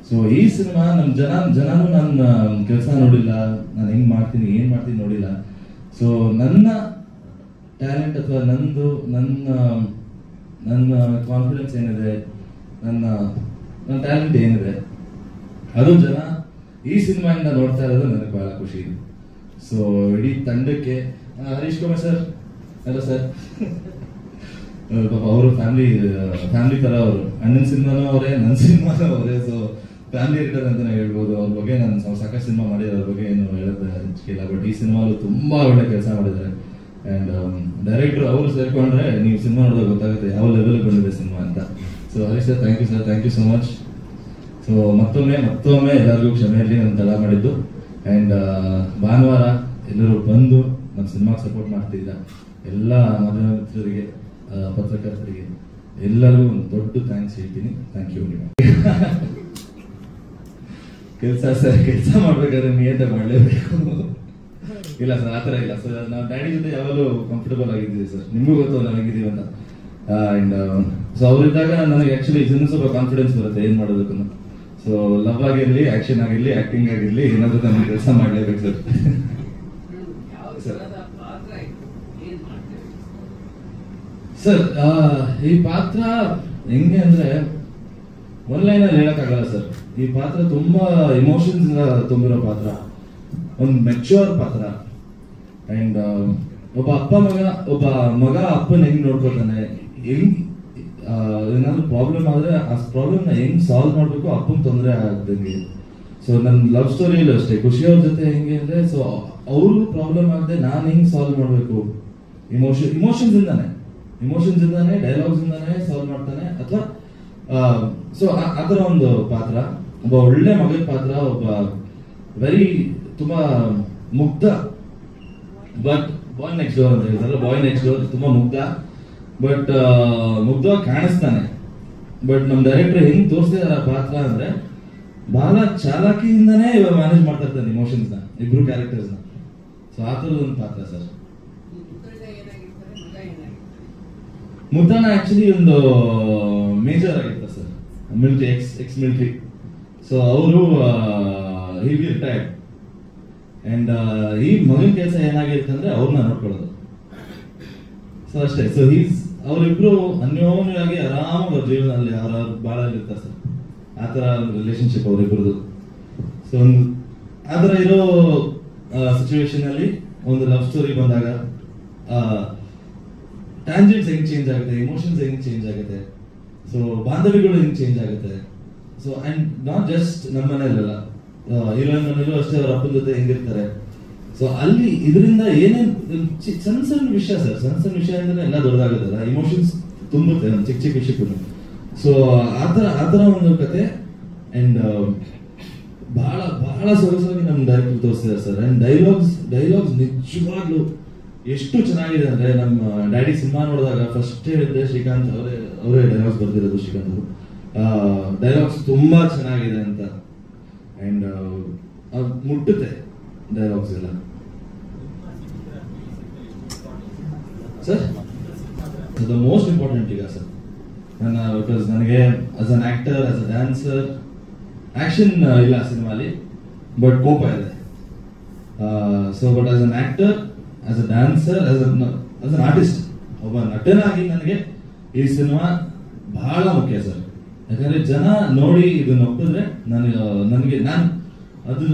ಸೊ ಈ ಸಿನಿಮಾ ನಮ್ಮ ಜನನು ನನ್ನ ಕೆಲಸ ನೋಡಿಲ್ಲ, ನಾನು ಹೆಂಗ್ ಮಾಡ್ತೀನಿ ಏನ್ ಮಾಡ್ತೀನಿ ನೋಡಿಲ್ಲ. ಸೊ ನನ್ನ ಟ್ಯಾಲೆಂಟ್ ಅಥವಾ ನನ್ನ ಕಾನ್ಫಿಡೆನ್ಸ್ ಏನಿದೆ, ನನ್ನ ಟ್ಯಾಲೆಂಟ್ ಏನಿದೆ, ಅದು ಜನ ಈ ಸಿನಿಮಾಯಿಂದ ನೋಡ್ತಾ ಇರೋದು ನನಗೆ ಬಹಳ ಖುಷಿ ಇದೆ. ಸೊ ಇಡೀ ತಂಡಕ್ಕೆ ಹರೀಶ್ ಕುಮಾರ್ ಸರ್ ಅಲ್ಲ ಸರ್, ಪಾಪ ಅವರು ಫ್ಯಾಮಿಲಿ ತರ, ಅವರು ಅಣ್ಣನ ಸಿನಿಮಾನು ಅವರೇ, ನನ್ನ ಸಿನಿಮಾನು ಅವರೇ. ಸೊ ಫ್ಯಾಮಿಲಿ ರಿಟರ್ನ್ ಅಂತಾನೆ ಹೇಳ್ಬೋದು. ಅವ್ರ ಬಗ್ಗೆ ನಾನು ಸಾಕಷ್ಟು ಸಿನಿಮಾ ಮಾಡಿದ್ರೆ ಅವ್ರ ಬಗ್ಗೆ ಏನು ಹೇಳೋದು ಇಲ್ಲ. ಬಟ್ ಈ ಸಿನಿಮಾಲು ತುಂಬಾ ಒಳ್ಳೆ ಕೆಲಸ ಮಾಡಿದ್ದಾರೆ. ಅಂಡ್ ಡೈರೆಕ್ಟರ್ ಅವರು ಸೇರ್ಕೊಂಡ್ರೆ ನೀವು ಸಿನಿಮಾ ನೋಡಿದಾಗ ಗೊತ್ತಾಗುತ್ತೆ ಯಾವ ಲೆವೆಲ್ ಬಂದಿದೆ ಸಿನಿಮಾ ಅಂತ. So Harish sir, thank you sir, thank you so much. So ಮತ್ತೊಮ್ಮೆ ಎಲ್ಲರಿಗೂ ಕ್ಷಮೆಯಲ್ಲಿ ನಾನು ತಡ ಮಾಡಿದ್ದು. ಅಂಡ್ ಭಾನುವಾರ ಎಲ್ಲರೂ ಬಂದು ನಮ್ಮ ಸಿನಿಮಾಗೆ ಸಪೋರ್ಟ್ ಮಾಡ್ತಿದ್ದ ಎಲ್ಲ ಮಾಧ್ಯಮ ಮಿತ್ರರಿಗೆ, ಪತ್ರಕರ್ತರಿಗೆ ಎಲ್ಲರಿಗೂ ಒಂದು ದೊಡ್ಡ ಥ್ಯಾಂಕ್ಸ್ ಹೇಳ್ತೀನಿ. Thank you. ಕೆಲಸ ಮಾಡ್ಬೇಕಾದ್ರೆ ನಿಯತ ಮಾಡಲೇಬೇಕು. ಇಲ್ಲ ಸರ್, ಆತರ ಇಲ್ಲ ಸರ್. ನಾವು ಡ್ಯಾಡಿ ಜೊತೆ ಯಾವಾಗಲೂ ಕಂಫರ್ಟಬಲ್ ಆಗಿದ್ದೀವಿ ಸರ್, ನಿಮಗೂ ಗೊತ್ತು ನಾವಿದ್ದೀವಿ ಅಂತ. ಅಂಡ್ ಸೊ ಅವರಿದ್ದಾಗ ನನಗೆ ಆಕ್ಚುಲಿ ಇನ್ನೂ ಸ್ವಲ್ಪ ಕಾನ್ಫಿಡೆನ್ಸ್ ಬರುತ್ತೆ ಏನ್ ಮಾಡೋದಕ್ಕೂ. ಸೊ ಲವ್ ಆಗಿರ್ಲಿ, ಆಕ್ಷನ್ ಆಗಿರ್ಲಿ, ಆಕ್ಟಿಂಗ್ ಆಗಿರ್ಲಿ, ಏನಾದ್ರೂ ನಮ್ಗೆ ಕೆಲಸ ಮಾಡ್ಲೇಬೇಕು ಸರ್. ಸರ್ ಈ ಪಾತ್ರ ಹೆಂಗೆ ಅಂದ್ರೆ ಒನ್ ಲೈನ್ ಅಲ್ಲಿ ಹೇಳಕ್ಕಾಗಲ್ಲ ಸರ್. ಈ ಪಾತ್ರ ತುಂಬಾ ಇಮೋಷನ್ಸ್ ತುಂಬಿರೋ ಪಾತ್ರ, ಒಂದು ಮೆಚ್ಯೂರ್ ಪಾತ್ರ. ಅಂಡ್ ಒಬ್ಬ ಮಗ ಅಪ್ಪನ ಹೆಂಗ್ ನೋಡ್ಕೊತಾನೆ, ಏನಾದ್ರು ಪ್ರಾಬ್ಲಮ್ ಆದ್ರೆ ಆ ಪ್ರಾಬ್ಲಮ್ ನ ಹೆಂಗ್ ಸಾಲ್ವ್ ಮಾಡ್ಬೇಕು, ಅಪ್ಪನ ತೊಂದರೆ ಆಗದಂಗೆ. ಸೊ ನನ್ನ ಲವ್ ಸ್ಟೋರಿಯಲ್ಲೂ ಅಷ್ಟೇ, ಖುಷಿಯವ್ರ ಜೊತೆ ಹೆಂಗೆ ಅಂದ್ರೆ, ಸೊ ಅವ್ರಿಗೂ ಪ್ರಾಬ್ಲಮ್ ಆಗದೆ ನಾನು ಹೆಂಗ್ ಸಾಲ್ವ್ ಮಾಡ್ಬೇಕು, ಇಮೋಷನ್ಸ್ ಇಂದಾನೆ ಡೈಲಾಗ್ಸ್ ಇಂದಾನೆ ಸಾಲ್ವ್ ಮಾಡ್ತಾನೆ. ಅಥವಾ ಸೊ ಅದರ ಒಂದು ಪಾತ್ರ, ಒಬ್ಬ ಒಳ್ಳೆ ಮಗನ ಪಾತ್ರ, ಒಬ್ಬ ತುಂಬಾ ಮುಗ್ಧ, ಬಟ್ ಬಾಯ್ ನೆಕ್ಸ್ಟ್ ಡೋರ್ ಅಂತ ಹೇಳ್ತಾರಲ್ಲ, ಬಾಯ್ ನೆಕ್ಸ್ಟ್ ಡೋರ್ ತುಂಬಾ ಮುಗ್ಧ, ಬಟ್ ಮುಗ್ಧವಾಗಿ ಕಾಣಿಸ್ತಾನೆ. ಬಟ್ ನಮ್ ಡೈರೆಕ್ಟರ್ ಹೆಂಗ್ ತೋರಿಸ್ತಿದಾರೆ ಪಾತ್ರ ಅಂದ್ರೆ, ಬಹಳ ಚಾಲಾಕಿಯಿಂದಾನೇ ಇವಾಗ ಮ್ಯಾನೇಜ್ ಮಾಡ್ತಾ ಇರ್ತಾನೆ ಇಮೋಷನ್ಸ್ ನ, ಇಬ್ರು ಕ್ಯಾರೆಕ್ಟರ್ಸ್ ನ. ಸೊ ಆ ಥರದ ಒಂದು ಪಾತ್ರ ಸರ್. ಮುದ್ದಣ್ಣ ಆಕ್ಚುಲಿ ಒಂದು ಮೇಜರ್ ಆಗಿರ್ತಾರೆ sir, military X military. So ಅವರು ಹಿ ಬಿ ರಿಟೈರ್ಡ್ ಅಂಡ್ ಈ ಮಗನ ಕೆಲಸ ಏನಾಗಿರುತ್ತೆ ಅಂದ್ರೆ ಅವ್ರನ್ನ ನೋಡ್ಕೊಳ್ಳೋದು. ಸೊ ಅಷ್ಟೇ. ಸೊ ಅವರಿಬ್ರು ಅನ್ಯೋನ್ಯವಾಗಿ ಆರಾಮಾಗಿ ಅವ್ರ ಜೀವನದಲ್ಲಿ ಅವರ ಬಾಳ ಇರ್ತಾರೆ ಸರ್. ಆ ತರ ರಿಲೇಶನ್ಶಿಪ್ ಅವರಿಬ್ರದ್ದು. ಸೊ ಆ ತರ ಇರೋ ಸಿಚುವೇಶನ್ ಅಲ್ಲಿ ಒಂದು ಲವ್ ಸ್ಟೋರಿ ಬಂದಾಗ ಟ್ಯಾಂಜೆಂಟ್ಸ್ ಹೆಂಗ್ ಚೇಂಜ್ ಆಗುತ್ತೆ, ಇಮೋಷನ್ಸ್ ಹೆಂಗ್ ಚೇಂಜ್ ಆಗುತ್ತೆ, ಸೊ ಬಾಂಧವ್ಯಗಳು ಹೆಂಗ್ ಚೇಂಜ್ ಆಗುತ್ತೆ. ಸೊ ಅಂಡ್ ನಾಟ್ ಜಸ್ಟ್ ನಮ್ಮ ಮನೆಯಲ್ಲ, ಹೀರೋಯಿನ್ ಮನೇಲೂ ಅಷ್ಟೇ ಅವ್ರ ಅಪ್ಪನ ಜೊತೆ ಹೆಂಗಿರ್ತಾರೆ. ಸೊ ಅಲ್ಲಿ ಇದರಿಂದ ಏನೇನ್ ಸಣ್ಣ ಸಣ್ಣ ವಿಷಯ ಸರ್, ಸಣ್ಣ ಸಣ್ಣ ವಿಷಯ ಅಂದ್ರೆ ಎಲ್ಲ ದೊಡ್ಡದಾಗುತ್ತಲ್ಲ, ಇಮೋಷನ್ಸ್ ತುಂಬುತ್ತೆ ನಮ್ಮ ಚಿಕ್ಕ ಚಿಕ್ಕ ವಿಷಯಕ್ಕೂ. ಸೊ ಆತರ ಒಂದು ಕತೆ. ಅಂಡ್ ಬಹಳ ಬಹಳ ಸೊಗಸಾಗಿ ನಮ್ ಡೈರೆಕ್ಟರ್ ತೋರಿಸಿದ್ದಾರೆ ಸರ್. ಅಂಡ್ ಡೈಲಾಗ್ಸ್ ನಿಜವಾಗ್ಲು ಎಷ್ಟು ಚೆನ್ನಾಗಿದೆ ಅಂದ್ರೆ, ನಮ್ಮ ಡ್ಯಾಡಿ ಸಿನಿಮಾ ನೋಡಿದಾಗ ಫಸ್ಟ್ ಹೇಳಿದ್ರೆ ಶ್ರೀಕಾಂತ್ ಅವರೇ ಡೈಲಾಗ್ಸ್ ಬರ್ದಿರೋದು. ಶ್ರೀಕಾಂತ್ ಅವರು ಡೈಲಾಗ್ಸ್ ತುಂಬಾ ಚೆನ್ನಾಗಿದೆ ಅಂತ. ಅಂಡ್ ಮುಟ್ಟುತ್ತೆ ಡೈಲಾಗ್ಸ್ ಎಲ್ಲ ಸರ್. ದ ಮೋಸ್ಟ್ ಇಂಪಾರ್ಟೆಂಟ್ ಈಗ ಸರ್ ಬಿಕಾಸ್ ನನಗೆ as an actor, as a dancer, action ಇಲ್ಲ ಸಿನಿಮಾಲಿ, ಬಟ್ ಕೋಪ ಇದೆ. So but as an actor, as a dancer, as an artist, ಒಬ್ಬ ನಟನಾಗಿ ನನಗೆ ಈ ಸಿನಿಮಾ ಬಹಳ ಮುಖ್ಯ ಸರ್. ಯಾಕಂದ್ರೆ ಜನ ನೋಡಿ ಇದನ್ನ ಒಪ್ಪಿದ್ರೆ ನನಗೆ ನಾನು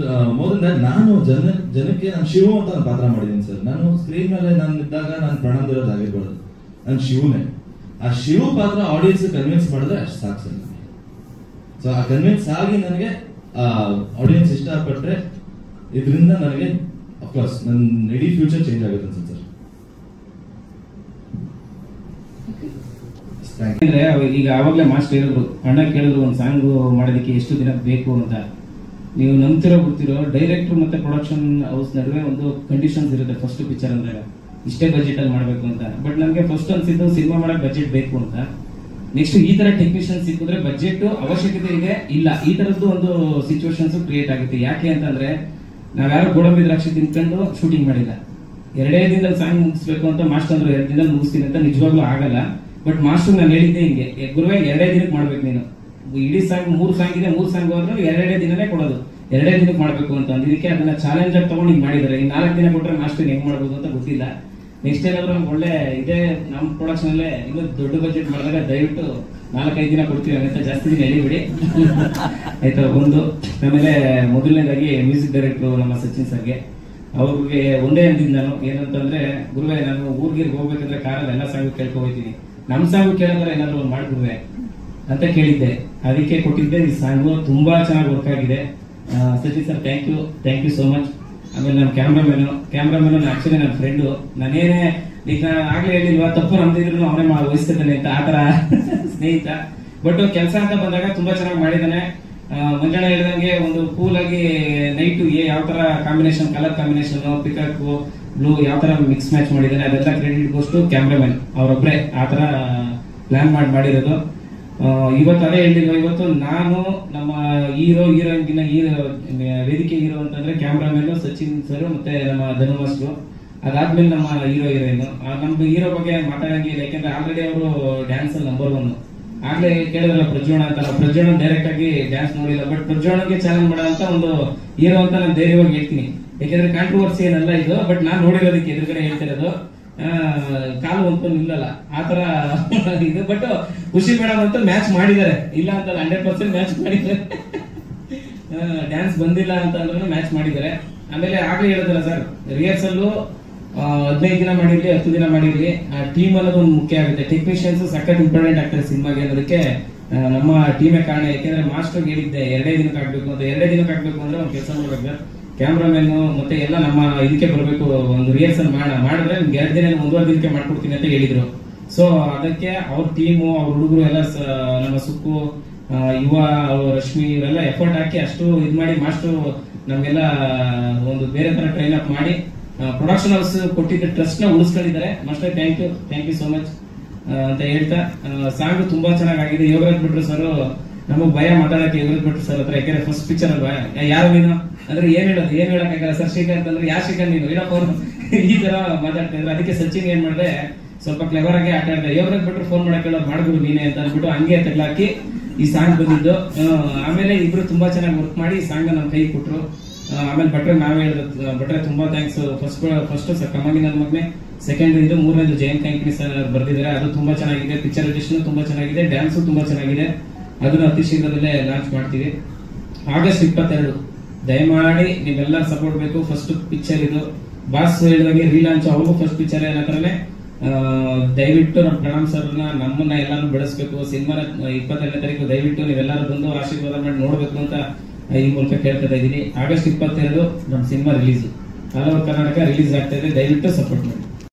ನಾನು ಜನಕ್ಕೆ ನಾನು ಶಿವ ಅಂತ ಒಂದು ಪಾತ್ರ ಮಾಡಿದ್ದೀನಿ ಸರ್. ನಾನು ಸ್ಕ್ರೀನ್ ಮೇಲೆ ನಾನು ಇದ್ದಾಗ ನಾನು ಪ್ರಣಾಮದಿರೋದು ಆಗಿರ್ಬಾರ್ದು, ನಾನು ಶಿವನೇ. ಆ ಶಿವ ಪಾತ್ರ ಆಡಿಯನ್ಸ್ ಕನ್ವಿನ್ಸ್ ಮಾಡಿದ್ರೆ ಅಷ್ಟು ಸಾಕು ಸರ್ ನನಗೆ. ಸೊ ಆ ಕನ್ವಿನ್ಸ್ ಆಗಿ ನನಗೆ ಆಡಿಯನ್ಸ್ ಇಷ್ಟಪಟ್ರೆ ಇದರಿಂದ ನನಗೆ ಅಫ್ಕೋರ್ಸ್ ನನ್ನ ಇಡೀ ಫ್ಯೂಚರ್ ಚೇಂಜ್ ಆಗುತ್ತೆ ಅನ್ಸುತ್ತೆ ಸರ್. ಅಂದ್ರೆ ಈಗ ಆವಾಗಲೇ ಮಾಸ್ಟರ್ ಹೇಳಿದ್ರು, ಅಣ್ಣ ಕೇಳಿದ್ರು ಒಂದು ಸಾಂಗ್ ಮಾಡೋದಕ್ಕೆ ಎಷ್ಟು ದಿನ ಬೇಕು ಅಂತ. ನೀವು ನಂಬ್ತಿರೋ ಬಿಡ್ತಿರೋ, ಡೈರೆಕ್ಟರ್ ಮತ್ತೆ ಪ್ರೊಡಕ್ಷನ್ ಹೌಸ್ ನಡುವೆ ಒಂದು ಕಂಡೀಷನ್ಸ್ ಇರುತ್ತೆ ಫಸ್ಟ್ ಪಿಕ್ಚರ್ ಅಂದಾಗ, ಇಷ್ಟೇ ಬಜೆಟ್ ಅಲ್ಲಿ ಮಾಡ್ಬೇಕು ಅಂತ. ಬಟ್ ನನಗೆ ಫಸ್ಟ್ ಅನ್ಸಿದ್ದು ಸಿನಿಮಾ ಮಾಡಕ್ ಬಜೆಟ್ ಬೇಕು ಅಂತ. ನೆಕ್ಸ್ಟ್ ಈ ತರ ಟೆಕ್ನಿಷಿಯನ್ ಸಿಕ್ಕಿದ್ರೆ ಬಜೆಟ್ ಅವಶ್ಯಕತೆ ಇದೆ ಇಲ್ಲ, ಈ ತರದ್ದು ಒಂದು ಸಿಚುವೇಶನ್ಸ್ ಕ್ರಿಯೇಟ್ ಆಗುತ್ತೆ. ಯಾಕೆ ಅಂತಂದ್ರೆ ನಾವ್ಯಾರು ಗೋಡಂಬಿ ದ್ರಾಕ್ಷಿ ತಿನ್ಕೊಂಡು ಶೂಟಿಂಗ್ ಮಾಡಿಲ್ಲ. 2 ದಿನದಲ್ಲಿ ಸಾಂಗ್ ಮುಗಿಸ್ಬೇಕು ಅಂತ ಮಾಸ್ಟರ್ ಅಂದ್ರೆ 2 ದಿನದಲ್ಲಿ ಮುಗಿಸ್ತೀನಿ ಅಂತ ನಿಜವಾಗ್ಲೂ ಆಗಲ್ಲ. ಬಟ್ ಮಾಸ್ಟರ್ ನಾನು ಹೇಳಿದ್ದೆ ಹಿಂಗೆ, ಗುರುವೇ 2 ದಿನಕ್ಕೆ ಮಾಡ್ಬೇಕು ನೀನು, ಇಡೀ ಸಾಂಗ್ 3 ಸಾಂಗ್ ಇದೆ, 3 ಸಾಂಗ್ ಹೋದ್ರೆ 2 ದಿನನೇ ಕೊಡೋದು, 2 ದಿನಕ್ಕೆ ಮಾಡ್ಬೇಕು ಅಂತ ಅಂದಿದ್ದಕ್ಕೆ ಅದನ್ನ ಚಾಲೆಂಜ್ ಆಗಿ ತಗೊಂಡು ಹಿಂಗ್ ಮಾಡಿದ್ದಾರೆ. ಈ 4 ದಿನ ಕೊಟ್ರೆ ಮಾಸ್ಟರ್ ಹೆಂಗ್ ಮಾಡ್ಬೋದು ಅಂತ ಗೊತ್ತಿಲ್ಲ. ನೆಕ್ಸ್ಟ್ ಏನಾದ್ರು ಒಳ್ಳೆ ಇದೇ ನಮ್ಮ ಪ್ರೊಡಕ್ಷನ್ ಅಲ್ಲೇ ಇನ್ನೂ ದೊಡ್ಡ ಬಜೆಟ್ ಮಾಡಿದಾಗ ದಯವಿಟ್ಟು 4-5 ದಿನ ಕೊಡ್ತೀವಿ, ಅಂತ ಜಾಸ್ತಿ ದಿನ ಎಳಿಬಿಡಿ ಆಯ್ತಾ. ಒಂದು ಆಮೇಲೆ ಮೊದಲನೇದಾಗಿ ಮ್ಯೂಸಿಕ್ ಡೈರೆಕ್ಟರ್ ನಮ್ಮ ಸಚಿನ್ ಸರ್ಗೆ, ಅವ್ರಿಗೆ ಒಂದೇ ಅಂದಿದ್ದು ನಾನು ಏನಂತಂದ್ರೆ, ಗುರುವೇ ನಾನು ಊರಿಗೆ ಹೋಗ್ಬೇಕಂದ್ರೆ ಕಾರಲ್ಲಿ ಎಲ್ಲ ಸಾಂಗು ಕೇಳ್ಕೊ ಹೋಗ್ತೀನಿ, ನಮ್ ಸಾಂಗು ಕೇಳಂದ್ರೆ ಏನಾದ್ರು ಒಂದು ಮಾಡ್ಬಿಡುವೆ ಅಂತ ಕೇಳಿದ್ದೆ. ಅದಕ್ಕೆ ಕೊಟ್ಟಿದ್ದೆ ಈ ಸಾಂಗು, ತುಂಬಾ ಚೆನ್ನಾಗಿ ವರ್ಕ್ ಆಗಿದೆ. Sachin sir thank you so much. ಆಮೇಲೆ ನಮ್ಮ ಕ್ಯಾಮ್ರಾಮನ್ ಆಕ್ಚುಲಿ ನನ್ನ ಫ್ರೆಂಡು, ನಾನೇನೇ ಈಗ ಆಗ್ಲೇ ಹೇಳಿಲ್ವಾ, ತಪ್ಪು ನಮ್ದಿದ್ರು ಅವನೇ ವಹಿಸ್ತಿದ್ದಾನೆ ಅಂತ, ಆತರ ಸ್ನೇಹಿತ. ಬಟ್ ಕೆಲಸ ಅಂತ ಬಂದಾಗ ತುಂಬಾ ಚೆನ್ನಾಗಿ ಮಾಡಿದ್ದಾನೆ. ಮಂಜಣ್ಣ ಹೇಳಿದಂಗೆ ಒಂದು ಕೂಲ್ ಆಗಿ ನೈಟ್ ಯಾವ ತರ combination, colour combination, peacock blue ಯಾವ ತರ ಮಿಕ್ಸ್ ಮ್ಯಾಚ್ ಮಾಡಿದ್ದಾನೆ, ಅದೆಲ್ಲ ಕ್ರೆಡಿಟ್ ಗೋಸ್ಟು ಕ್ಯಾಮ್ರಾಮನ್ ಅವರೊಬ್ರೆ ಆ ತರ ಪ್ಲಾನ್ ಮಾಡಿರೋದು. ಇವತ್ತು ಅದೇ ಹೇಳಿಲ್ವ, ಇವತ್ತು ನಾನು ನಮ್ಮ ಹೀರೋಯಿನ್ಗಿನ ವೇದಿಕೆ ಹೀರೋ ಅಂತಂದ್ರೆ ಕ್ಯಾಮ್ರಾಮನ್ ಸಚಿನ್ ಸರ್ ಮತ್ತೆ ನಮ್ಮ ಧನು ಮಾಸ್ಟರ್. ಅದಾದ್ಮೇಲೆ ನಮ್ಮ ಹೀರೋಯಿನ್. ನಮ್ಮ ಹೀರೋ ಬಗ್ಗೆ ಮಾತಾಡಂಗಿಲ್ಲ, ಯಾಕಂದ್ರೆ ಆಲ್ರೆಡಿ ಅವರು ಡ್ಯಾನ್ಸ್ ಅಲ್ಲಿ ನಂಬರ್ 1. ಆಗ್ಲೇ ಕೇಳಿದ್ರಲ್ಲ ಪ್ರಜ್ವಣ ಅಂತ, ಪ್ರಜ್ವಣ ಡೈರೆಕ್ಟ್ ಆಗಿ ಡ್ಯಾನ್ಸ್ ನೋಡಿಲ್ಲ, ಬಟ್ ಪ್ರಜ್ವಣಗೆ ಚಾಲೆಂಜ್ ಮಾಡೋ ಅಂತ ಒಂದು ಹೀರೋ ಅಂತ ನಾನು ಧೈರ್ಯವಾಗಿ ಹೇಳ್ತೀನಿ. ಯಾಕಂದ್ರೆ ಕಾಂಟ್ರವರ್ಸಿ ಏನಲ್ಲ ಇದು, ಬಟ್ ನಾನ್ ನೋಡಿರೋದಕ್ಕೆ ಎದುರುಗಡೆ ಹೇಳ್ತಿರೋದು. ಕಾಲು ಒಂದು ನಿಲ್ಲಲ್ಲ ಆತರ ಇದು. ಬಟ್ ಖುಷಿ ಮೇಡಮ್ ಅಂತ ಮ್ಯಾಚ್ ಮಾಡಿದ್ದಾರೆ, ಇಲ್ಲ ಅಂತ 100% ಮ್ಯಾಚ್ ಮಾಡಿದ್ದಾರೆ. ಡ್ಯಾನ್ಸ್ ಬಂದಿಲ್ಲ ಅಂತ ಅಂದ್ರೆ ಮ್ಯಾಚ್ ಮಾಡಿದ್ದಾರೆ. ಆಮೇಲೆ ಆಗ್ಲೇ ಹೇಳಿದ್ರಲ್ಲ ಸರ್, ರಿಹರ್ಸಲ್ 15 ದಿನ ಮಾಡಿರ್ಲಿ 10 ದಿನ ಮಾಡಿರ್ಲಿ, ಟೀಮ್ ಅನ್ನೋದು ಒಂದು ಮುಖ್ಯ ಆಗುತ್ತೆ. ಟೆಕ್ನಿಷಿಯನ್ಸ್ ಸಖತ್ ಇಂಪಾರ್ಟೆಂಟ್ ಆಗ್ತಾರೆ ಸಿನಿಮಾಗೆ ಅನ್ನೋದಕ್ಕೆ ನಮ್ಮ ಟೀಮೇ ಕಾರಣ. ಯಾಕೆಂದ್ರೆ ಮಾಸ್ಟರ್ ಹೇಳಿದ್ದೆ 2 ದಿನಕ್ಕೆ ಆಗ್ಬೇಕು ಅಂತ. 2 ದಿನಕ್ಕೆ ಆಗ್ಬೇಕು ಅಂದ್ರೆ ಒಂದು ಕೆಲಸ ಮಾಡ್ಬೇಕು, ಕ್ಯಾಮ್ರಾಮನ್ ಮತ್ತೆ ಎಲ್ಲ ನಮ್ಮ ಇದಕ್ಕೆ ಬರಬೇಕು, ಒಂದು ರಿಹರ್ಸಲ್ ಮಾಡಿದ್ರೆ ನಿಮ್ಗೆ 2 ದಿನ 1.5 ದಿನಕ್ಕೆ ಮಾಡ್ಕೊಡ್ತೀನಿ ಅಂತ ಹೇಳಿದ್ರು. ಸೊ ಅದಕ್ಕೆ ಅವ್ರ ಟೀಮು, ಅವ್ರ ಹುಡುಗರು ಎಲ್ಲ, ನಮ್ಮ ಸುಕ್ಕು, ಯುವ, ರಶ್ಮಿ ಇವರೆಲ್ಲ ಎಫರ್ಟ್ ಹಾಕಿ ಅಷ್ಟು ಇದು ಮಾಡಿ ಮಾಸ್ಟರ್ ನಮ್ಗೆಲ್ಲ ಒಂದು ಬೇರೆ ತರ ಟ್ರೈನ್ ಅಪ್ ಮಾಡಿ ಪ್ರೊಡಕ್ಷನ್ ಹೌಸ್ ಕೊಟ್ಟಿದ್ದ ಟ್ರಸ್ಟ್ ನ ಉಳಿಸ್ಕೊಂಡಿದ್ದಾರೆ. Master thank you so much ಅಂತ ಹೇಳ್ತಾ, ಸಾಂಗ್ ತುಂಬಾ ಚೆನ್ನಾಗಿದೆ. ಯೋಗರಾಜ್ ಬಿಟ್ರು ಸರ್ ನಮಗ್ ಭಯ ಮಾತಾಡಕ್ಕೆ ಎದುರು ಬಿಟ್ಟು ಸರ್ ಹತ್ರ, ಯಾಕಂದ್ರೆ ಫಸ್ಟ್ ಪಿಕ್ಚರ್ ಅಲ್ವಾ, ಯಾರು ನೀನು ಅಂದ್ರೆ ಏನ್ ಹೇಳಕ್ಕಾಗಲ್ಲ ಸರ್. ಶ್ರೀಕಾಂತ್ ಅಂದ್ರೆ ಯಾ ಶ್ರೀಕಾಂತ್ ನೀನು ಏನಪ್ಪ ಅವನು ಈ ತರ ಮಾತಾಡ್ತಾ ಇದ್ರು. ಅದಕ್ಕೆ ಸಚಿನ್ ಏನ್ ಮಾಡಿದೆ, ಸ್ವಲ್ಪ ಕ್ಲೆವರ್ ಆಗಿ ಆಟ ಆಡಿದೆ. ಯೋಗರಾಜ್ ಬಿಟ್ರು ಫೋನ್ ಮಾಡಕ್ಕೆ ಮಾಡ್ಬಿಡು ನೀನೆ ಅಂತ ಅಂದ್ಬಿಟ್ಟು ಹಂಗೆ ತಗ್ಲಾಕಿ ಈ ಸಾಂಗ್ ಬಂದಿದ್ದು. ಆಮೇಲೆ ಇಬ್ರು ತುಂಬಾ ಚೆನ್ನಾಗಿ ವರ್ಕ್ ಮಾಡಿ ಈ ಸಾಂಗ್ ನಮ್ ಕೈ ಕೊಟ್ರು. ಆಮೇಲೆ ಭಟ್ರೆ ನಾವೇ ಹೇಳಿದ್ರು, ಭಟ್ರೆ ತುಂಬಾ ಥ್ಯಾಂಕ್ಸ್. ಫಸ್ಟ್ ಕಮ್ಮಗಿ ನನ್ನ ಮಗನೆ, ಸೆಕೆಂಡ್ ಇದು, ಮೂರನೇದು ಜಯಂತ್ ಕಂಕಣಿ ಸರ್ ಬರ್ದಿದ್ದಾರೆ. ಅದು ತುಂಬಾ ಚೆನ್ನಾಗಿದೆ. ಪಿಕ್ಚರೈಸೇಷನ್ ತುಂಬಾ ಚೆನ್ನಾಗಿದೆ, ಡ್ಯಾನ್ಸು ತುಂಬಾ ಚೆನ್ನಾಗಿದೆ. ಅದನ್ನು ಅತಿ ಶೀಘ್ರದಲ್ಲೇ ಲಾಂಚ್ ಮಾಡ್ತೀವಿ. ಆಗಸ್ಟ್ 22 ದಯಮಾಡಿ ನೀವೆಲ್ಲರೂ ಸಪೋರ್ಟ್ ಬೇಕು. ಫಸ್ಟ್ ಪಿಕ್ಚರ್ ಇದು, ಬಾಸ್ ಹೇಳಿದಾಗೆ ರೀಲಾಂಚ್, ಅವ್ರಿಗೂ ಫಸ್ಟ್ ಪಿಕ್ಚರ್ ಏನಂತಾರನೆ. ದಯವಿಟ್ಟು ನಮ್ಮ ಪ್ರಣಾಮ್ ಸರ್ನ ನಮ್ಮನ್ನ ಎಲ್ಲಾನು ಬೆಳೆಸ್ಬೇಕು. ಸಿನಿಮಾನ 22ನೇ ತಾರೀಕು ದಯವಿಟ್ಟು ನೀವೆಲ್ಲರೂ ಬಂದು ಆಶೀರ್ವಾದ ಮಾಡಿ ನೋಡ್ಬೇಕು ಅಂತ ಈ ಮೂಲಕ ಕೇಳ್ತಾ ಇದ್ದೀನಿ. ಆಗಸ್ಟ್ 22 ನಮ್ಮ cinema release, all over Karnataka release ಆಗ್ತಾ ಇದೆ. ದಯವಿಟ್ಟು ಸಪೋರ್ಟ್ ಮಾಡಿ.